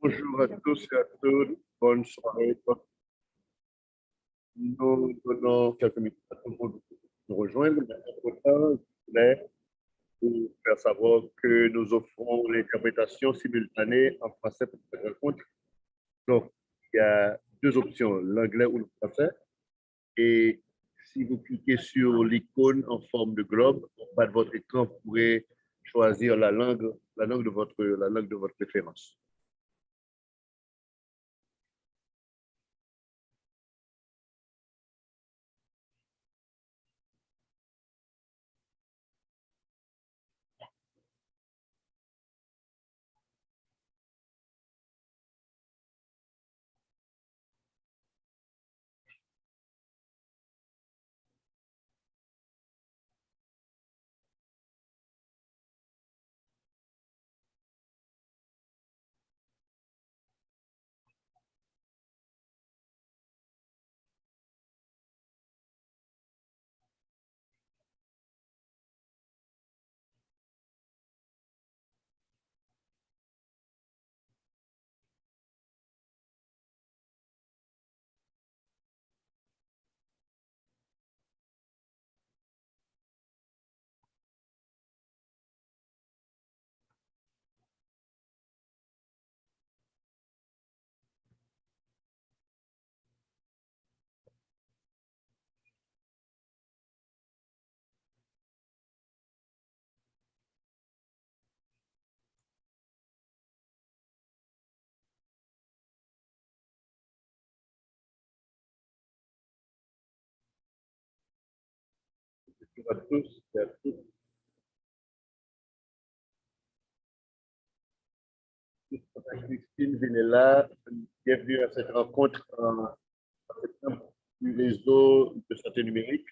Bonjour à tous et à toutes. Bonne soirée. Nous donnons quelques minutes à tout le monde pour nous rejoindre. Mais entre-temps, je voulais vous faire savoir que nous offrons l'interprétation simultanée en français pour cette rencontre. Donc, il y a deux options, l'anglais ou le français. Et si vous cliquez sur l'icône en forme de globe, en bas de votre écran, vous pourrez choisir la langue de votre préférence. Bonjour à tous et à toutes. Christine Venella, bienvenue à cette rencontre en septembre du réseau de santé numérique.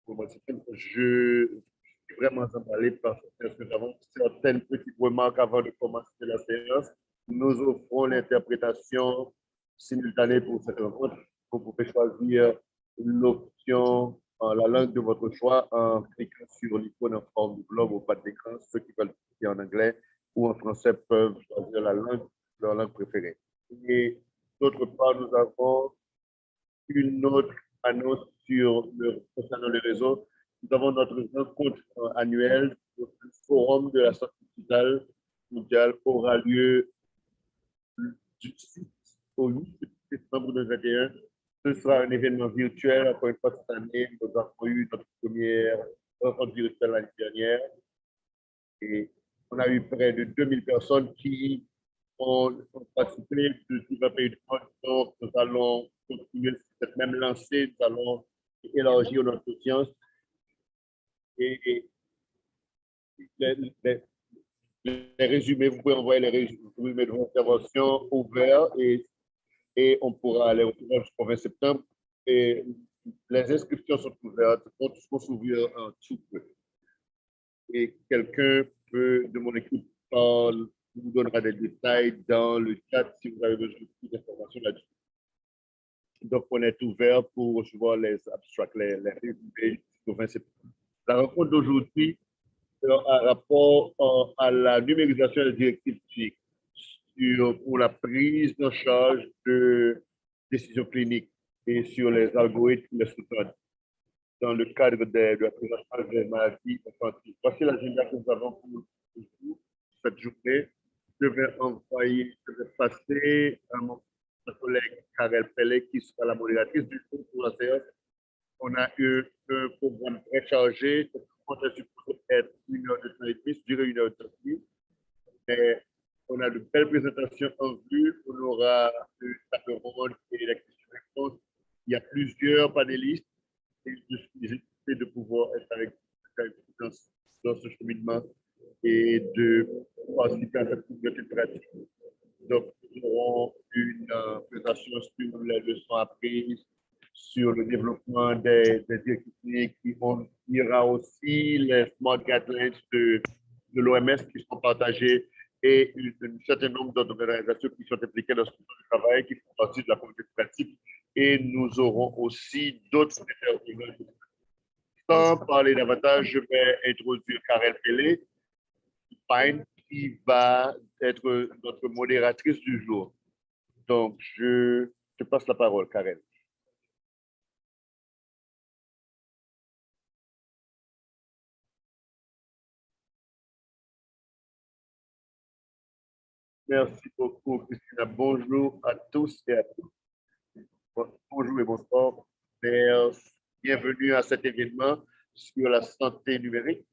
Je suis vraiment emballé par ce que nous avons certaines petites remarques avant de commencer la séance. Nous offrons l'interprétation simultanée pour cette rencontre. Vous pouvez choisir l'option en la langue de votre choix en cliquant sur l'icône en forme de globe au bas de l'écran. Ceux qui veulent cliquer en anglais ou en français peuvent choisir leur langue préférée. Et d'autre part, nous avons une autre annonce concernant le réseau. Nous avons notre rencontre annuelle, le forum de la santé digitale mondiale aura lieu du 6 au 8 septembre 2021. Ce sera un événement virtuel. Encore une fois, cette année, nous avons eu notre première rencontre virtuelle l'année dernière. Et on a eu près de 2000 personnes qui ont participé de divers pays du monde. Donc, nous allons continuer cette même lancée. Nous allons élargir notre audience. Et les, les, les résumés, vous pouvez envoyer les résumés de vos interventions ouverts et on pourra aller recevoir jusqu'au 20 septembre. Et les inscriptions sont ouvertes, donc il faut s'ouvrir un tout peu. Et quelqu'un de mon équipe vous donnera des détails dans le chat si vous avez besoin de plus d'informations là-dessus. Donc, on est ouvert pour recevoir les abstracts, les résumés jusqu'au 20 septembre. La rencontre d'aujourd'hui a rapport à la numérisation des directives TIC pour la prise en charge de décisions cliniques et sur les algorithmes les sous-traitants dans le cadre de la prise en charge des maladies infantiles. Voici l'agenda que nous avons pour vous cette journée. Je vais passer à mon collègue Karel Pellet qui sera la modératrice du jour pour la séance. On a eu un programme très chargé. On est supposé être 1 heure de temps et demi, durer 1 heure de temps et demi. Mais On a de belles présentations en vue. On aura une table ronde et la question-réponse. Il y a plusieurs panélistes et je suis excité de pouvoir être avec vous dans ce cheminement et de participer à cette communauté pratique. Donc, nous aurons une présentation sur les leçons apprises, sur le développement des techniques. Il y aura aussi les smart guidelines de l'OMS qui sont partagées et un certain nombre d'autres organisations qui sont impliquées dans ce travail, qui font partie de la communauté pratique. Et nous aurons aussi d'autres organisations. Sans parler davantage, je vais introduire Karel Pelé, qui va être notre modératrice du jour. Donc, je te passe la parole, Karel. Merci beaucoup, Christina. Bonjour à tous et à toutes. Bonjour et bonsoir. Merci. Bienvenue à cet événement sur la santé numérique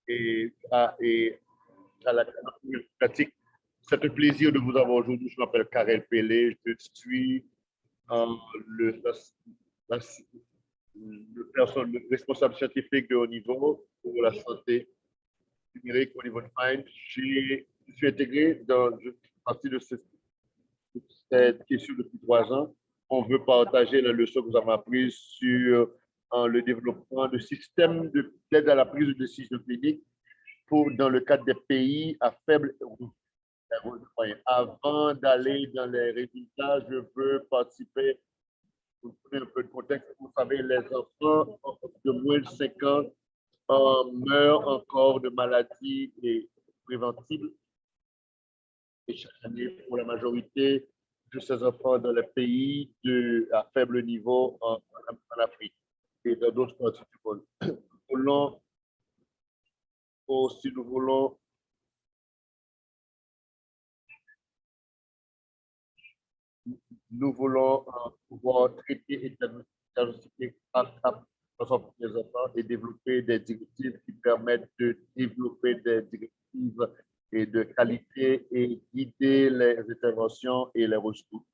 et à la pratique. C'est un plaisir de vous avoir aujourd'hui. Je m'appelle Karel Pelé. Je suis le, la, le responsable scientifique de haut niveau pour la santé numérique au niveau de Mind. Je suis intégré dans une partie de cette question depuis 3 ans. On veut partager la leçon que nous avons apprise sur le développement de systèmes d'aide à la prise de décision clinique dans le cadre des pays à faible revenu. Avant d'aller dans les résultats, je veux participer, pour vous donner un peu de contexte. Vous savez, les enfants de moins de 5 ans meurent encore de maladies préventibles. Et chaque année, pour la majorité de ces enfants dans les pays à faible niveau en Afrique et dans d'autres parties du monde. Si nous voulons pouvoir traiter et diagnostiquer les enfants et développer des directives qui permettent de développer des directives et de qualité et guider les interventions et les ressources.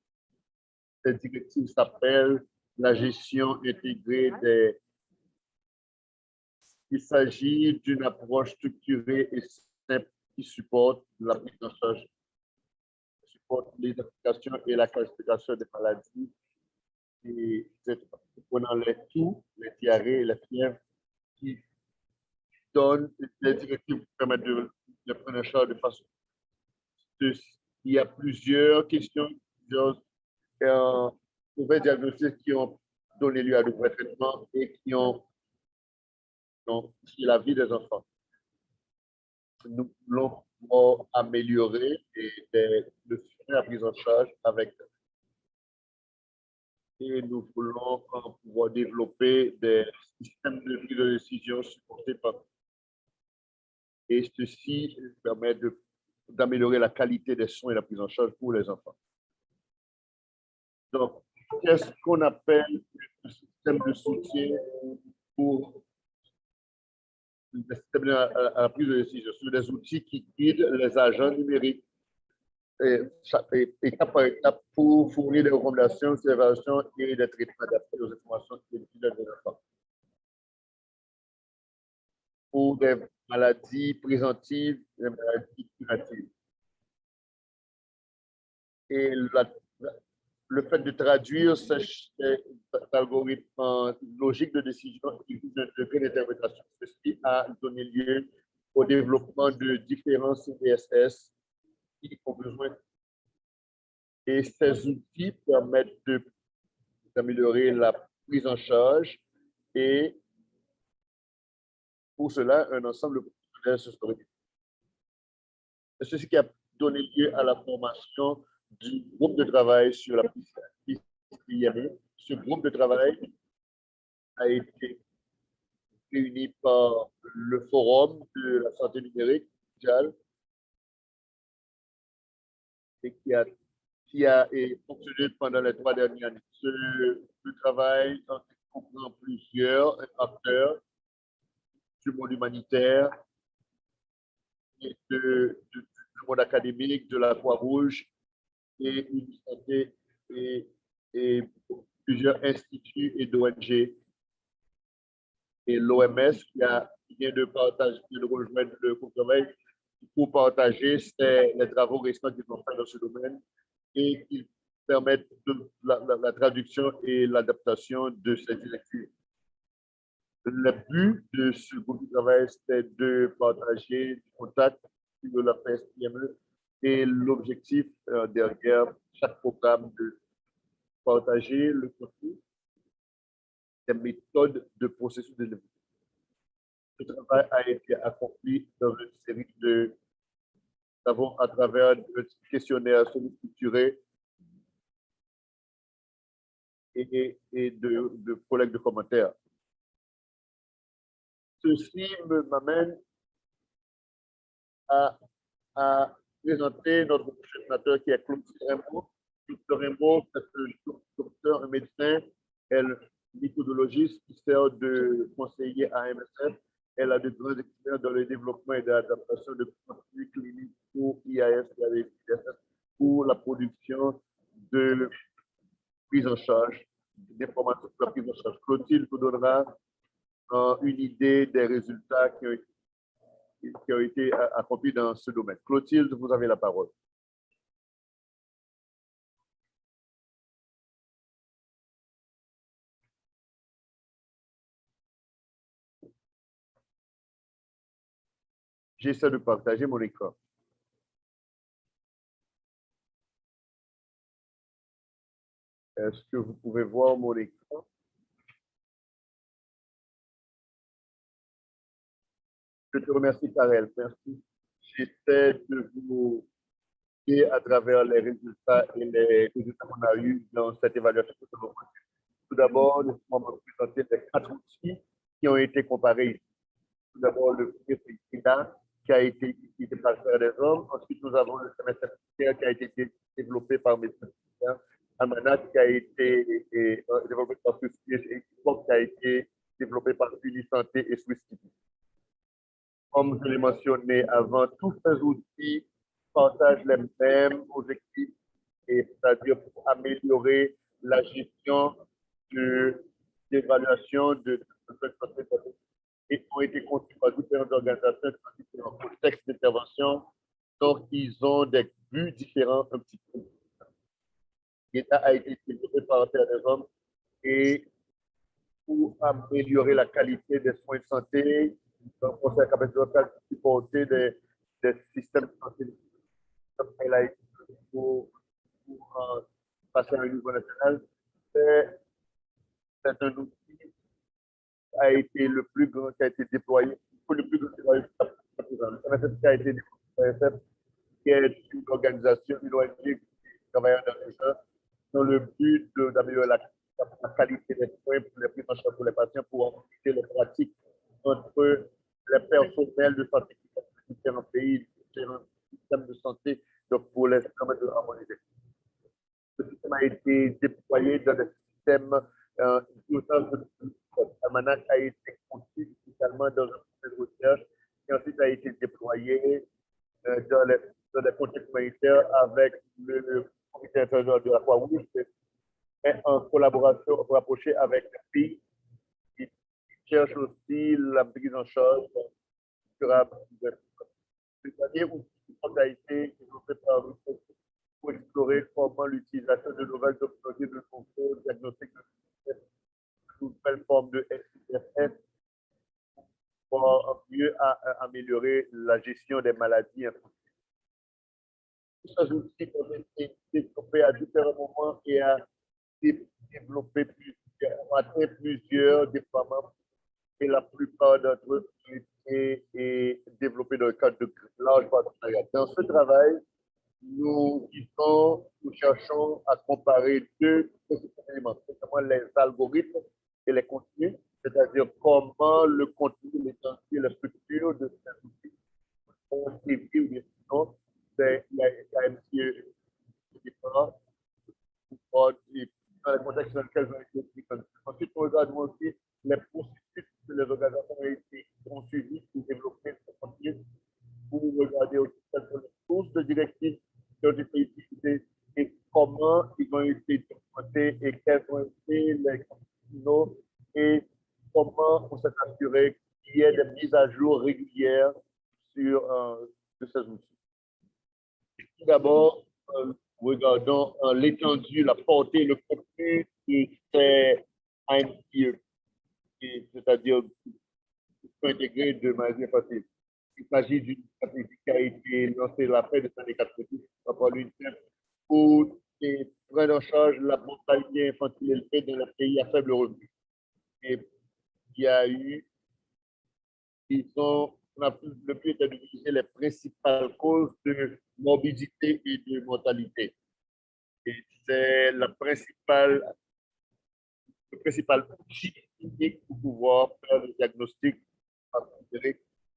Cette directive s'appelle la gestion intégrée des. Il s'agit d'une approche structurée et simple qui supporte la prise en charge, supporte l'identification et la classification des maladies et prenant les toux, les diarrhées et les fièvres qui donnent les directives qui permettent de prendre en charge de façon. Il y a plusieurs questions, plusieurs mauvais diagnostics qui ont donné lieu à de vrais traitements et qui ont la vie des enfants. Nous voulons améliorer le suivi de la prise en charge avec et nous voulons pouvoir développer des systèmes de prise de décision supportés par. Et ceci permet d'améliorer la qualité des soins et la prise en charge pour les enfants. Donc, qu'est-ce qu'on appelle un système de soutien pour le système à la prise de décision? Ce sont des outils qui guident les agents numériques étape par étape pour fournir des recommandations, des évaluations et des traitements adaptés aux informations des enfants. Pour des maladies préventives et des maladies curatives. Et le fait de traduire cet algorithme en logique de décision qui vise un degré d'interprétation, ceci a donné lieu au développement de différents CDSS qui ont besoin. Et ces outils permettent d'améliorer la prise en charge et pour cela, un ensemble de professionnels se serait. C'est ceci qui a donné lieu à la formation du groupe de travail sur la PCIME. Ce groupe de travail a été réuni par le Forum de la santé numérique mondiale et qui a fonctionné pendant les 3 dernières années. Ce travail comprend plusieurs acteurs du monde humanitaire, et du monde académique, de la Croix-Rouge et Unisanté et plusieurs instituts et d'ONG et l'OMS qui vient de partager, de rejoindre le groupe de travail pour partager les travaux récents qu'ils ont fait dans ce domaine et qui permettent la traduction et l'adaptation de ces directives. Le but de ce groupe de travail, c'était de partager du contact de la PSPME et l'objectif derrière chaque programme de partager le contenu des méthodes de processus de développement. Ce travail a été accompli dans une série de travaux à travers de questionnaires semi-structurés et de collègues de commentaires. Ceci m'amène à présenter notre coordinateur qui est Claude Rembo. Claude Rembo, c'est un docteur, un médecin, elle méthodologiste qui sert de conseiller à MSF. Elle a de grandes expériences dans le développement et l'adaptation de contenus cliniques pour IAS et ISS pour la production de prise en charge, d'informations sur la prise en charge. Clotilde vous donnera une idée des résultats qui ont été accomplis dans ce domaine. Clotilde, vous avez la parole. J'essaie de partager mon écran. Est-ce que vous pouvez voir mon écran? Je te remercie, Karel. Merci. J'essaie de vous dire à travers les résultats et les résultats qu'on a eus dans cette évaluation. Tout d'abord, nous allons présenter les 4 outils qui ont été comparés. Tout d'abord, le premier, c'est SIDA, qui a été utilisé par le des hommes. Ensuite, nous avons le semestre sanitaire qui a été développé par Médecins Sans Almanach, qui a été développé par Swiss et qui a été développé par Unisanté et Swiss. Comme je l'ai mentionné avant, tous ces outils partagent les mêmes objectifs, c'est-à-dire pour améliorer la gestion de l'évaluation de santé et ont été conçus par différentes organisations dans différents contextes d'intervention. Donc, ils ont des buts différents un petit peu. L'État a été développé par Terre des Hommes et pour améliorer la qualité des soins de santé, donc on s'est capable de supporter des systèmes de santé. Elle a été pour passer à un niveau national. C'est un outil qui a été le plus grand qui a été déployé, le plus grand déployé qui a été déployé, qui est une organisation, une ONG qui travaille dans le secteur, dans le but d'améliorer la qualité des soins pour les prises en charge pour les patients, pour augmenter les pratiques entre les personnels de santé qui sont dans différents pays, différents systèmes de santé, donc pour les permettre de harmoniser. Ce système a été déployé dans des systèmes Almanach a été conçu initialement dans un processus de recherche et ensuite a été déployé dans les contextes humanitaires avec le comité international de la Croix-Rouge et en collaboration rapprochée avec les pays qui cherchent aussi la prise en charge durable. Le dernier outil a été développé par pour explorer comment l'utilisation de nouvelles technologies de contrôle diagnostic de nouvelles formes de SIFS pour mieux améliorer la gestion des maladies infectieuses. Ces outils ont été développés à différents moments et à développer plusieurs déploiements et la plupart d'entre eux ont été développés dans le cadre de larges partenariats. Dans ce travail, nous cherchons à comparer deux éléments, notamment les algorithmes et les contenus, c'est-à-dire comment le contenu, l'étendue et la structure de ces outils ont été ou bien sinon, il y a un petit différent dans le contexte dans lequel ils ont été utilisés. Ensuite, nous regardons aussi les processus que les organisations ont suivis pour développer ce contenu pour regarder aussi quelles sont les sources de directives qui ont été utilisées et comment ils ont été documentés et quels ont été les signaux et comment on s'est assuré qu'il y ait des mises à jour régulières sur de ces outils. Tout d'abord, regardons l'étendue, la portée, le contenu de ces ANPE, c'est-à-dire intégrés de manière facile. Il s'agit d'une stratégie qui a été lancée à la fin des années 90 par l'UNICEF pour prendre en charge la mortalité infantile élevée dans les pays à faible revenu. Et il y a eu, on a le but de diviser les principales causes de morbidité et de mortalité. Et c'est le principal outil pour pouvoir faire le diagnostic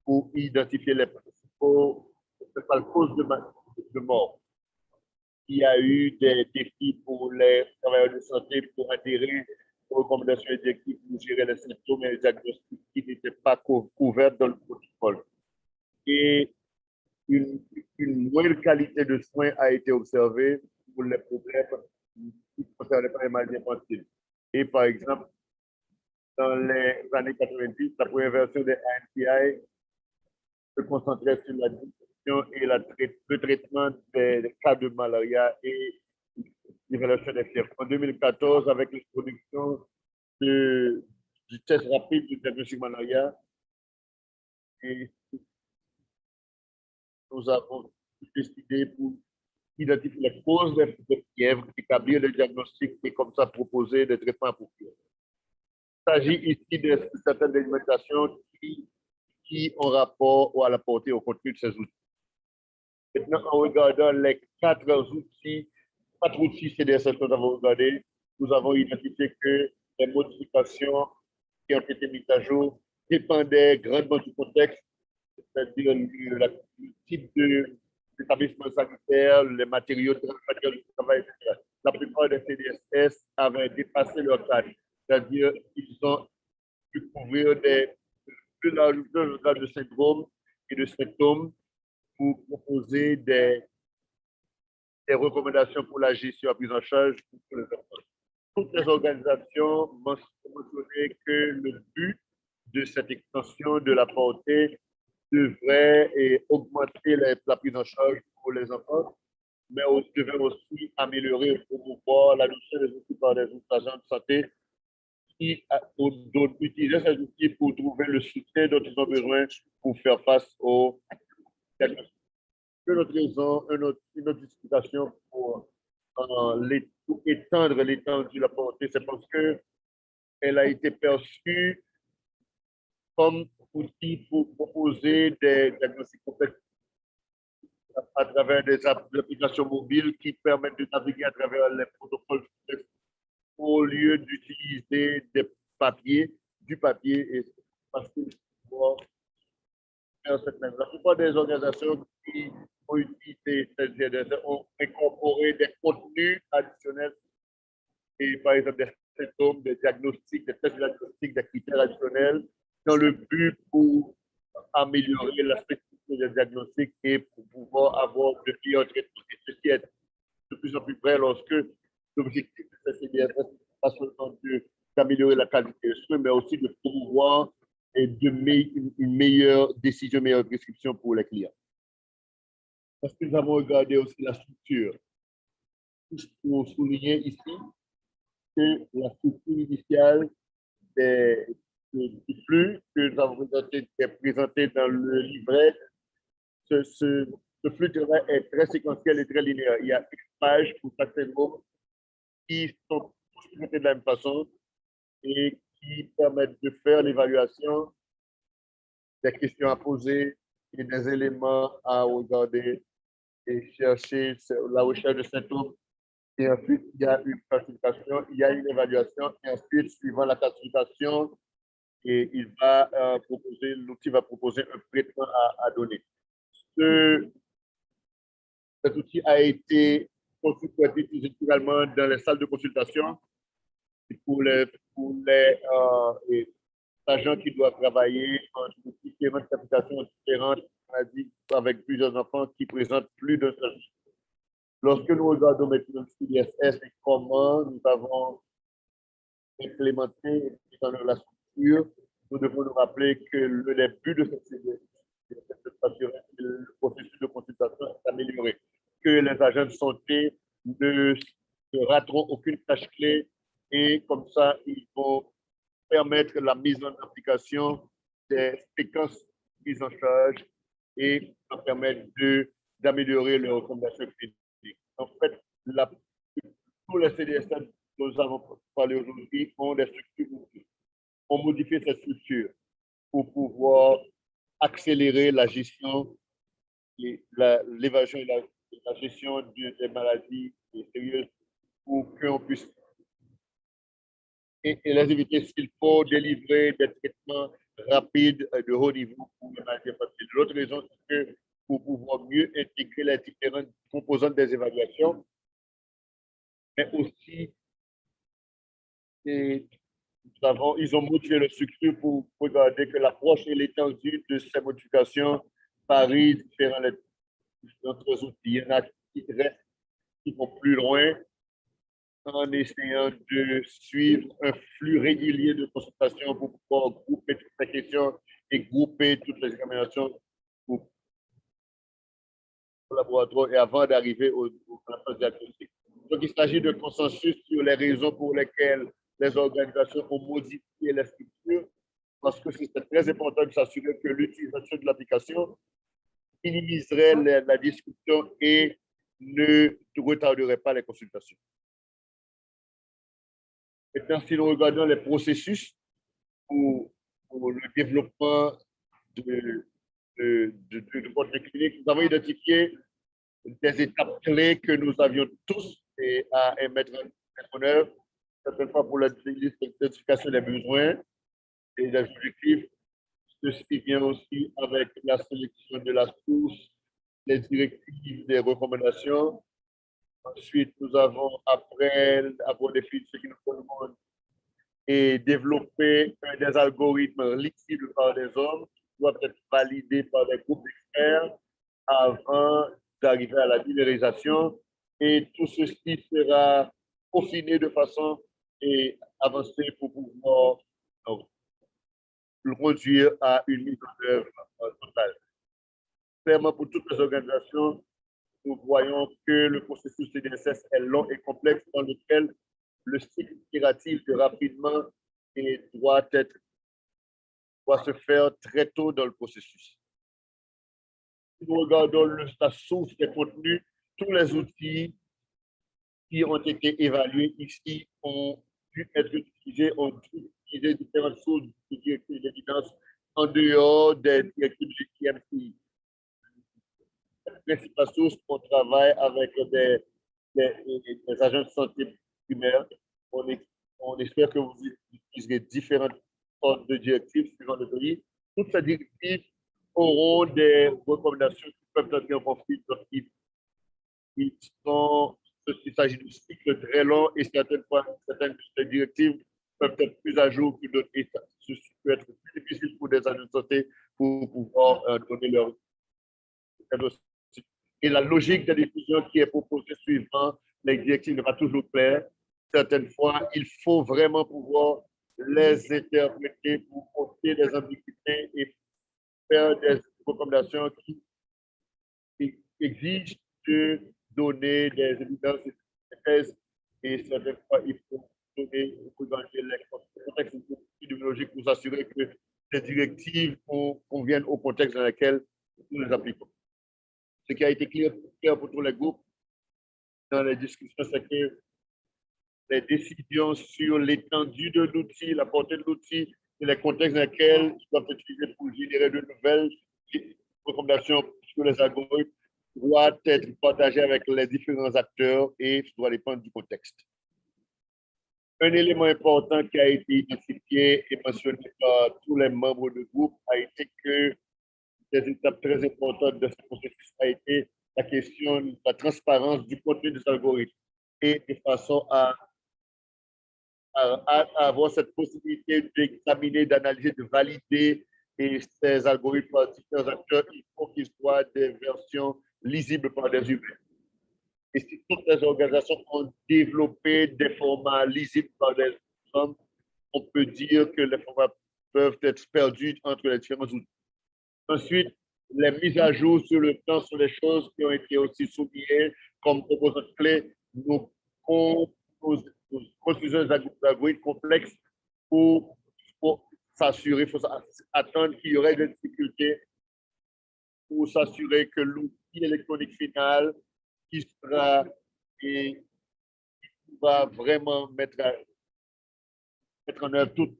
pour identifier les principales causes de mort. Il y a eu des défis pour les travailleurs de santé pour adhérer aux recommandations et directives pour gérer les symptômes et les diagnostics qui n'étaient pas couverts dans le protocole. Et une moindre qualité de soins a été observée pour les problèmes qui ne concernaient pas les maladies infantiles. Et par exemple, dans les années 90, la première version des ANPI se concentrait sur la détection et le traitement des cas de malaria et l'évaluation des fièvres. En 2014, avec l'introduction du test rapide du diagnostic malaria, et nous avons décidé pour identifier les causes des fièvres, établir le diagnostic et comme ça proposer des traitements appropriés. Il s'agit ici de certaines alimentations qui ont rapport à la portée au contenu de ces outils. Maintenant, en regardant les quatre outils CDSS que nous avons regardés, nous avons identifié que les modifications qui ont été mises à jour dépendaient grandement du contexte, c'est-à-dire le type d'établissement sanitaire, les matériaux de travail, etc. La plupart des CDSS avaient dépassé leur cadre, c'est-à-dire qu'ils ont pu couvrir plus large de syndromes et de symptômes pour proposer des recommandations pour la gestion et la prise en charge pour les enfants. Toutes les organisations mentionnaient que le but de cette extension de la portée devrait augmenter la prise en charge pour les enfants, mais devrait aussi améliorer et promouvoir l'adoption des outils par des agents de santé qui utiliser ces outils pour trouver le soutien dont ils ont besoin pour faire face aux diagnostics. Une autre raison, une autre justification pour étendre l'étendue de la pauvreté, c'est parce qu'elle a été perçue comme outil pour proposer des diagnostics complexes à travers des applications mobiles qui permettent de naviguer à travers les protocoles complexes au lieu d'utiliser du papier, et parce que la plupart des organisations qui ont utilisé cette GDS ont incorporé des contenus additionnels, et par exemple des symptômes, des diagnostics, des tests diagnostiques, des critères additionnels, dans le but pour améliorer la spécificité des diagnostics et pour pouvoir avoir de meilleurs traitements. Et ceci est de plus en plus vrai lorsque l'objectif de cette CDS n'est pas seulement d'améliorer la qualité des soins, mais aussi de promouvoir une meilleure décision, une meilleure prescription pour les clients. Parce que nous avons regardé aussi la structure. Pour souligner ici que la structure initiale du flux que nous avons présenté dans le livret, ce flux de travail est très séquentiel et très linéaire. Il y a une page pour chaque syndrome qui sont tous présentés de la même façon et qui permettent de faire l'évaluation, des questions à poser et des éléments à regarder et chercher la recherche de symptômes. Et ensuite, il y a une classification, il y a une évaluation, et ensuite, suivant la classification, et l'outil va proposer un traitement à donner. Cet outil a été conçu pour être utilisé également dans les salles de consultation pour les agents qui doivent travailler en différentes applications différentes maladies avec plusieurs enfants qui présentent plus de seul. Lorsque nous regardons maintenant le CDSS et comment nous avons implémenté dans la structure, nous devons nous rappeler que le but de cette CDSS, c'est de s'assurer que le processus de consultation est amélioré, que les agents de santé ne rateront aucune tâche clé et comme ça, ils vont permettre la mise en application des séquences de mise en charge et ça permet d'améliorer les recommandations cliniques. En fait, tous les CDSS dont nous avons parlé aujourd'hui ont des structures, ont modifié ces structures pour pouvoir accélérer la gestion, l'évaluation et la gestion des maladies sérieuses pour qu'on puisse et les éviter s'il faut délivrer des traitements rapides de haut niveau pour les maladies infantiles. L'autre raison, c'est que pour pouvoir mieux intégrer les différentes composantes des évaluations, mais aussi, ils ont motivé le structure pour regarder que l'approche et l'étendue de ces modifications varient différents les différents outils. Il y en a qui restent, qui vont plus loin, en essayant de suivre un flux régulier de consultation pour pouvoir grouper toutes les questions et grouper toutes les examinations pour le laboratoire et avant d'arriver à la phase diagnostique. Donc, il s'agit de consensus sur les raisons pour lesquelles les organisations ont modifié la structure, parce que c'est très important de s'assurer que l'utilisation de l'application minimiserait la discussion et ne retarderait pas les consultations. Maintenant, si nous regardons les processus pour le développement de votre clinique, nous avons identifié des étapes clés que nous avions tous à mettre en œuvre, certaines fois pour l'identification des besoins et des objectifs. Ceci vient aussi avec la sélection de la source, les directives, les recommandations. Ensuite, nous avons, après avoir défini ce qui nous demande, et développer des algorithmes lisibles par des hommes qui doivent être validés par des groupes d'experts avant d'arriver à la numérisation. Et tout ceci sera peaufiné de façon avancée pour pouvoir le conduire à une mise en œuvre totale. Clairement, pour toutes les organisations, nous voyons que le processus CDSS est long et complexe dans lequel le cycle itératif de rapidement doit se faire très tôt dans le processus. Si nous regardons la source des contenus, tous les outils qui ont été évalués ici ont dû être utilisés, ont dû utiliser différentes sources de directives d'évidence en dehors des directives du GMCI. La principale source, on travaille avec des agents de santé primaire. On espère que vous utiliserez différentes sortes de directives suivant le pays. Toutes ces directives auront des recommandations qui peuvent être en conflit lorsqu'il s'agit de cycles très longs et certaines fois, certaines directives peuvent être plus à jour que d'autres et ceci peut être plus difficile pour des agents de santé pour pouvoir donner leur dossier. Et la logique de diffusion qui est proposée suivant les directives n'est pas toujours claire. Certaines fois, il faut vraiment pouvoir les interpréter pour porter des ambiguïtés et faire des recommandations qui exigent de donner des évidences et des thèses. Et certaines fois, il faut donner les contextes épidémiologiques pour s'assurer que ces directives conviennent au contexte dans lequel nous les appliquons. Ce qui a été clair pour tous les groupes dans les discussions, c'est que les décisions sur l'étendue de l'outil, la portée de l'outil et les contextes dans lesquels ils doivent être utilisés pour générer de nouvelles recommandations sur les algorithmes doivent être partagées avec les différents acteurs et ça doit dépendre du contexte. Un élément important qui a été identifié et mentionné par tous les membres du groupe a été que des étapes très importantes de ce processus a été la question de la transparence du contenu des algorithmes et de façon à avoir cette possibilité d'examiner, d'analyser, de valider et ces algorithmes par différents acteurs, il faut qu'ils soient des versions lisibles par des humains. Et si toutes les organisations ont développé des formats lisibles par des hommes, on peut dire que les formats peuvent être perdus entre les différents outils. Ensuite, les mises à jour sur le temps sur les choses qui ont été aussi soulignées comme composantes clés. Nous construisons des algorithmes complexes pour s'assurer, il faut attendre qu'il y aurait des difficultés pour s'assurer que l'outil électronique final qui sera et qui va vraiment mettre en œuvre toutes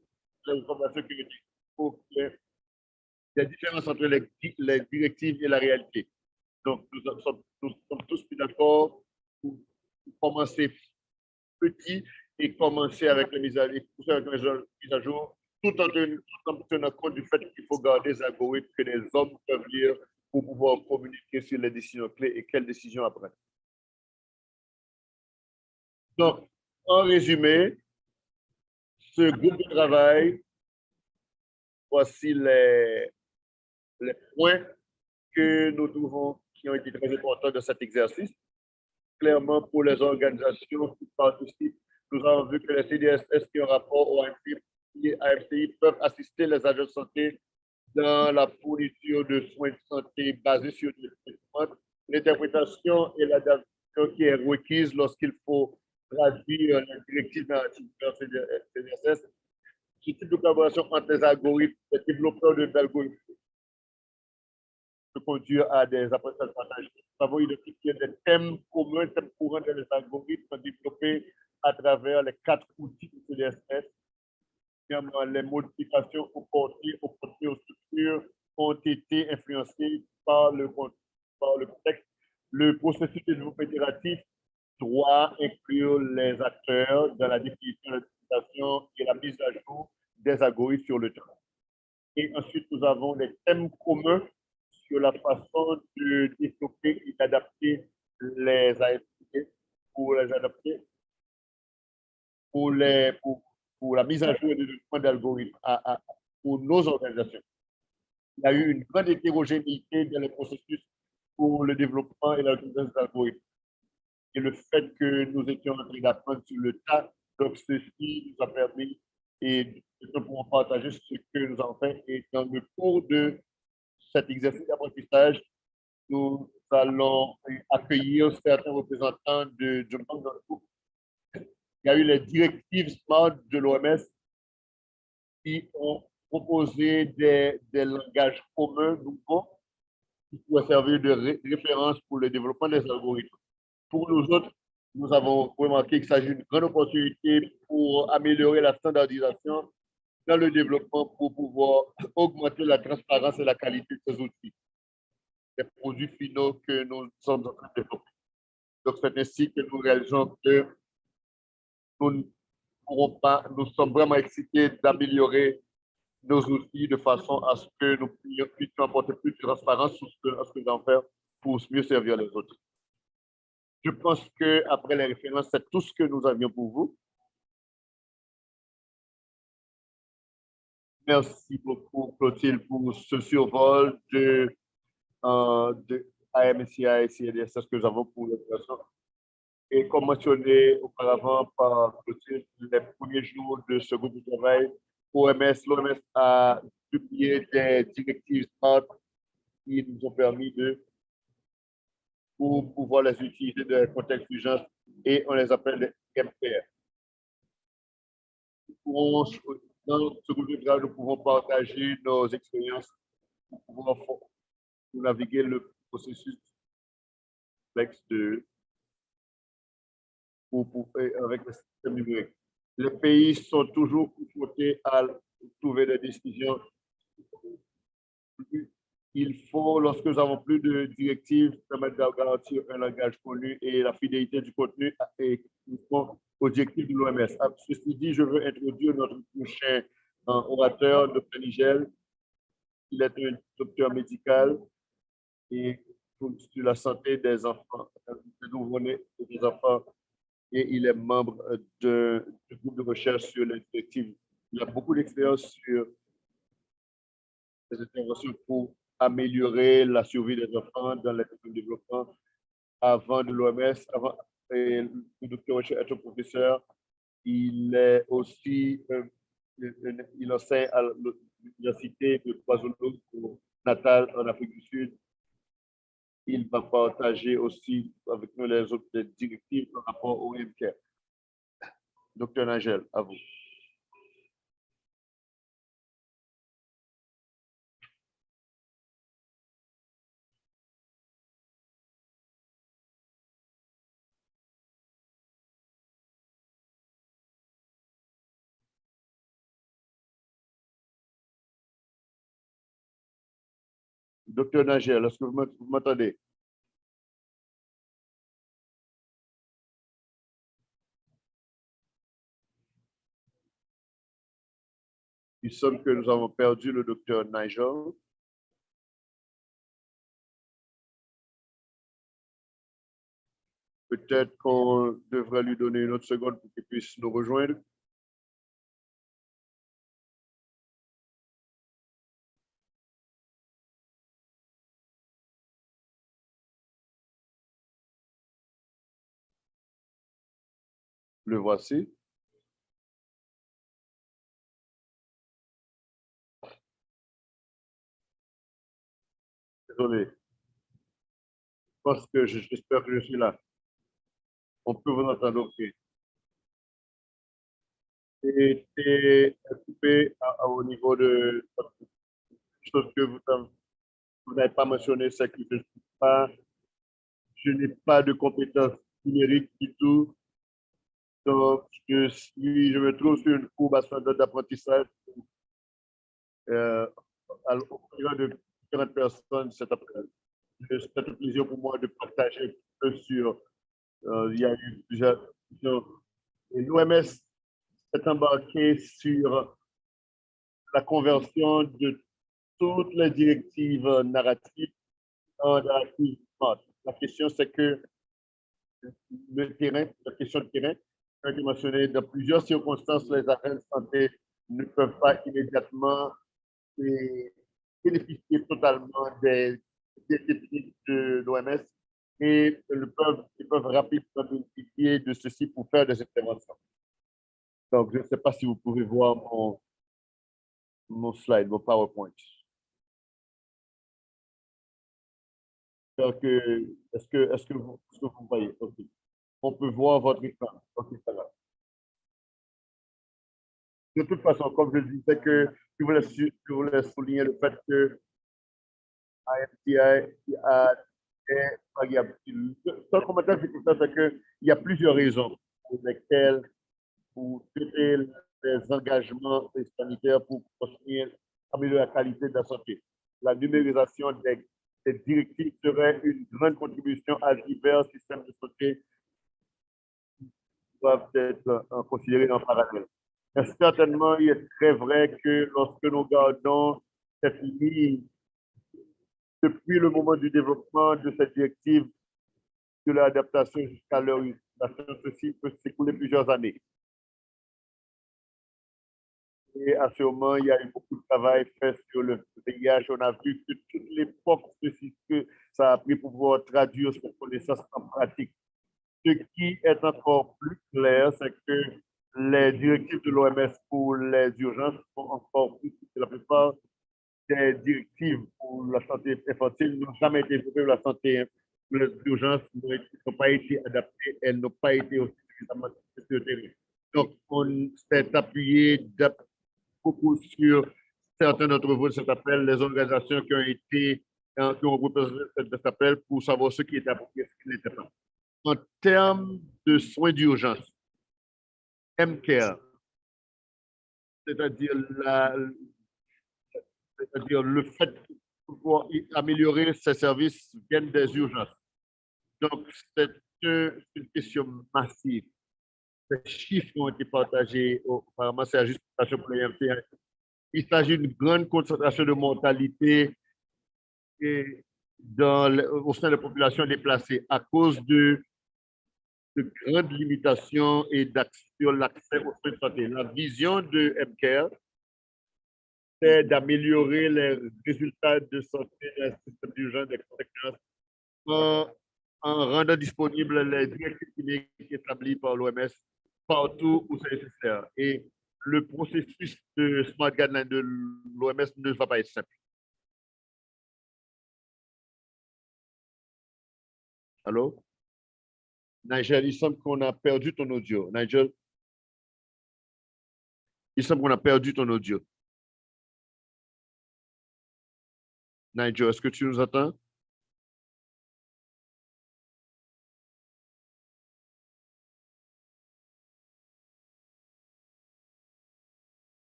les informations qui ont pour que les différences entre les directives et la réalité. Donc, nous sommes tous plus d'accord pour commencer petit et commencer avec les mises à jour, tout en tenant compte du fait qu'il faut garder des algorithmes que les hommes peuvent lire pour pouvoir communiquer sur les décisions clés et quelles décisions après. Donc, en résumé, ce groupe de travail, voici les points que nous trouvons qui ont été très importants dans cet exercice. Clairement, pour les organisations qui participent, nous avons vu que les CDSS qui ont rapport au AMCI peuvent assister les agents de santé dans la fourniture de soins de santé basés sur des traitements, l'interprétation et l'adaptation qui est requise lorsqu'il faut traduire les directives narratives CDSS. Ce type de collaboration entre les algorithmes, les développeurs d'algorithmes peut conduire à des apprentissages partagés. Nous avons identifié des thèmes communs, thèmes courants dans les algorithmes développés à travers les 4 outils de CDSS. Les modifications au contenu, aux structures ont été influencées par le contexte. Le processus de développement itératif doit inclure les acteurs dans la définition, l'utilisation et la mise à jour des algorithmes sur le terrain. Et ensuite, nous avons des thèmes communs sur la façon de développer et d'adapter les AFP pour les adapter pour la mise à jour et le développement d'algorithmes pour nos organisations. Il y a eu une grande hétérogénéité dans le processus pour le développement et l'utilisation des algorithmes. Et le fait que nous étions en train d'apprendre sur le tas, donc ceci nous a permis et nous pouvons partager ce que nous avons fait. Et dans le cours de cet exercice d'apprentissage, nous allons accueillir certains représentants du monde dans le groupe. Il y a eu les directives SMART de l'OMS qui ont proposé des langages communs nouveaux qui pourraient servir de référence pour le développement des algorithmes. Pour nous autres, nous avons remarqué qu'il s'agit d'une grande opportunité pour améliorer la standardisation dans le développement pour pouvoir augmenter la transparence et la qualité de ces outils, des produits finaux que nous sommes en train de développer. Donc, c'est ainsi que nous réalisons que nous ne pourrons pas, nous sommes vraiment excités d'améliorer nos outils de façon à ce que nous puissions apporter plus de transparence sur ce que nous allons faire pour mieux servir les autres. Je pense qu'après les références, c'est tout ce que nous avions pour vous. Merci beaucoup, Clotilde, pour ce survol de AMCI et CDSS que nous avons pour l'opération. Et comme mentionné auparavant par Clotilde, les premiers jours de ce groupe de travail, l'OMS a publié des directives SMART qui nous ont permis pour pouvoir les utiliser dans le contexte d'urgence et on les appelle les MPR. Dans ce groupe de travail, nous pouvons partager nos expériences pour naviguer le processus complexe avec le système numérique. Les pays sont toujours confrontés à trouver des décisions. Il faut, lorsque nous avons plus de directives, permettre de garantir un langage connu et la fidélité du contenu et objectif de l'OMS. Ceci dit, je veux introduire notre prochain orateur, Dr. Nigel. Il est un docteur médical et sur la santé des enfants, des nouveau-nés et des enfants, et il est membre du groupe de recherche sur les directives. Il a beaucoup d'expérience sur des interventions pour améliorer la survie des enfants dans les pays en développement avant de l'OMS, avant, et le docteur Rocher est un professeur. Il est aussi, il enseigne à l'université de KwaZulu Natal en Afrique du Sud. Il va partager aussi avec nous les autres directives par rapport au MCARE. Docteur Nagel, à vous. Docteur Nagel, est-ce que vous m'entendez? Il semble que nous avons perdu le docteur Nigel. Peut-être qu'on devrait lui donner une autre seconde pour qu'il puisse nous rejoindre. Le voici. Désolé. Parce que j'espère que je suis là. On peut vous entendre, OK. Et coupé au niveau de chose que vous n'avez pas mentionné, c'est que je n'ai pas de compétences numériques du tout. Donc, je me trouve sur une courbe ascendante d'apprentissage euh, auprès de différentes personnes cet après-midi. C'est un plaisir pour moi de partager un peu sur. Il y a eu plusieurs. L'OMS s'est embarqué sur la conversion de toutes les directives narratives en narratives smart. La question, c'est que le terrain, la question de terrain, a été mentionné dans plusieurs circonstances, les agents de santé ne peuvent pas immédiatement bénéficier totalement des techniques de l'OMS et ils peuvent rapidement bénéficier de ceci pour faire des interventions. Donc, je ne sais pas si vous pouvez voir mon slide, mon PowerPoint. Donc, est-ce que vous voyez? OK. On peut voir votre écran. OK, ça va. De toute façon, comme je disais, je voulais souligner le fait que IMTI est variable. Son commentaire, c'est qu'il y a plusieurs raisons pour lesquelles pour traiter les engagements sanitaires pour continuer à améliorer la qualité de la santé. La numérisation des directives serait une grande contribution à divers systèmes de santé qui doivent être considérés en parallèle. Et certainement, il est très vrai que lorsque nous regardons cette ligne depuis le moment du développement de cette directive, de l'adaptation jusqu'à leur utilisation, ceci peut s'écouler plusieurs années. Et à ce moment, il y a eu beaucoup de travail fait sur le VIH. On a vu que toute l'époque, que ça a pris pour pouvoir traduire cette connaissance en pratique. Ce qui est encore plus clair, c'est que les directives de l'OMS pour les urgences sont encore plus que la plupart des directives pour la santé infantile n'ont jamais été développées pour la santé. Les urgences n'ont pas été adaptées, elles n'ont pas été aussi suffisamment terrain. Donc, on s'est appuyé beaucoup sur certains d'entre vous, ça s'appelle les organisations qui ont été, qui ont représenté cet appel pour savoir ce qui était approprié, ce qui n'était pas. En termes de soins d'urgence, MCARE, c'est-à-dire c'est-à-dire le fait de pouvoir améliorer ces services viennent des urgences. Donc, c'est une question massive. Ces chiffres ont été partagés, apparemment, c'est la justification pour les MCARE. Il s'agit d'une grande concentration de mortalité au sein de la population déplacée à cause de grandes limitations et sur l'accès aux soins de santé. La vision de MCARE c'est d'améliorer les résultats de santé des systèmes d'urgence des conséquences en, en rendant disponibles les directives cliniques établies par l'OMS partout où c'est nécessaire. Et le processus de Smart Guideline de l'OMS ne va pas être simple. Allô? Nigel, il semble qu'on a perdu ton audio. Nigel, il semble qu'on a perdu ton audio. Nigel, est-ce que tu nous entends?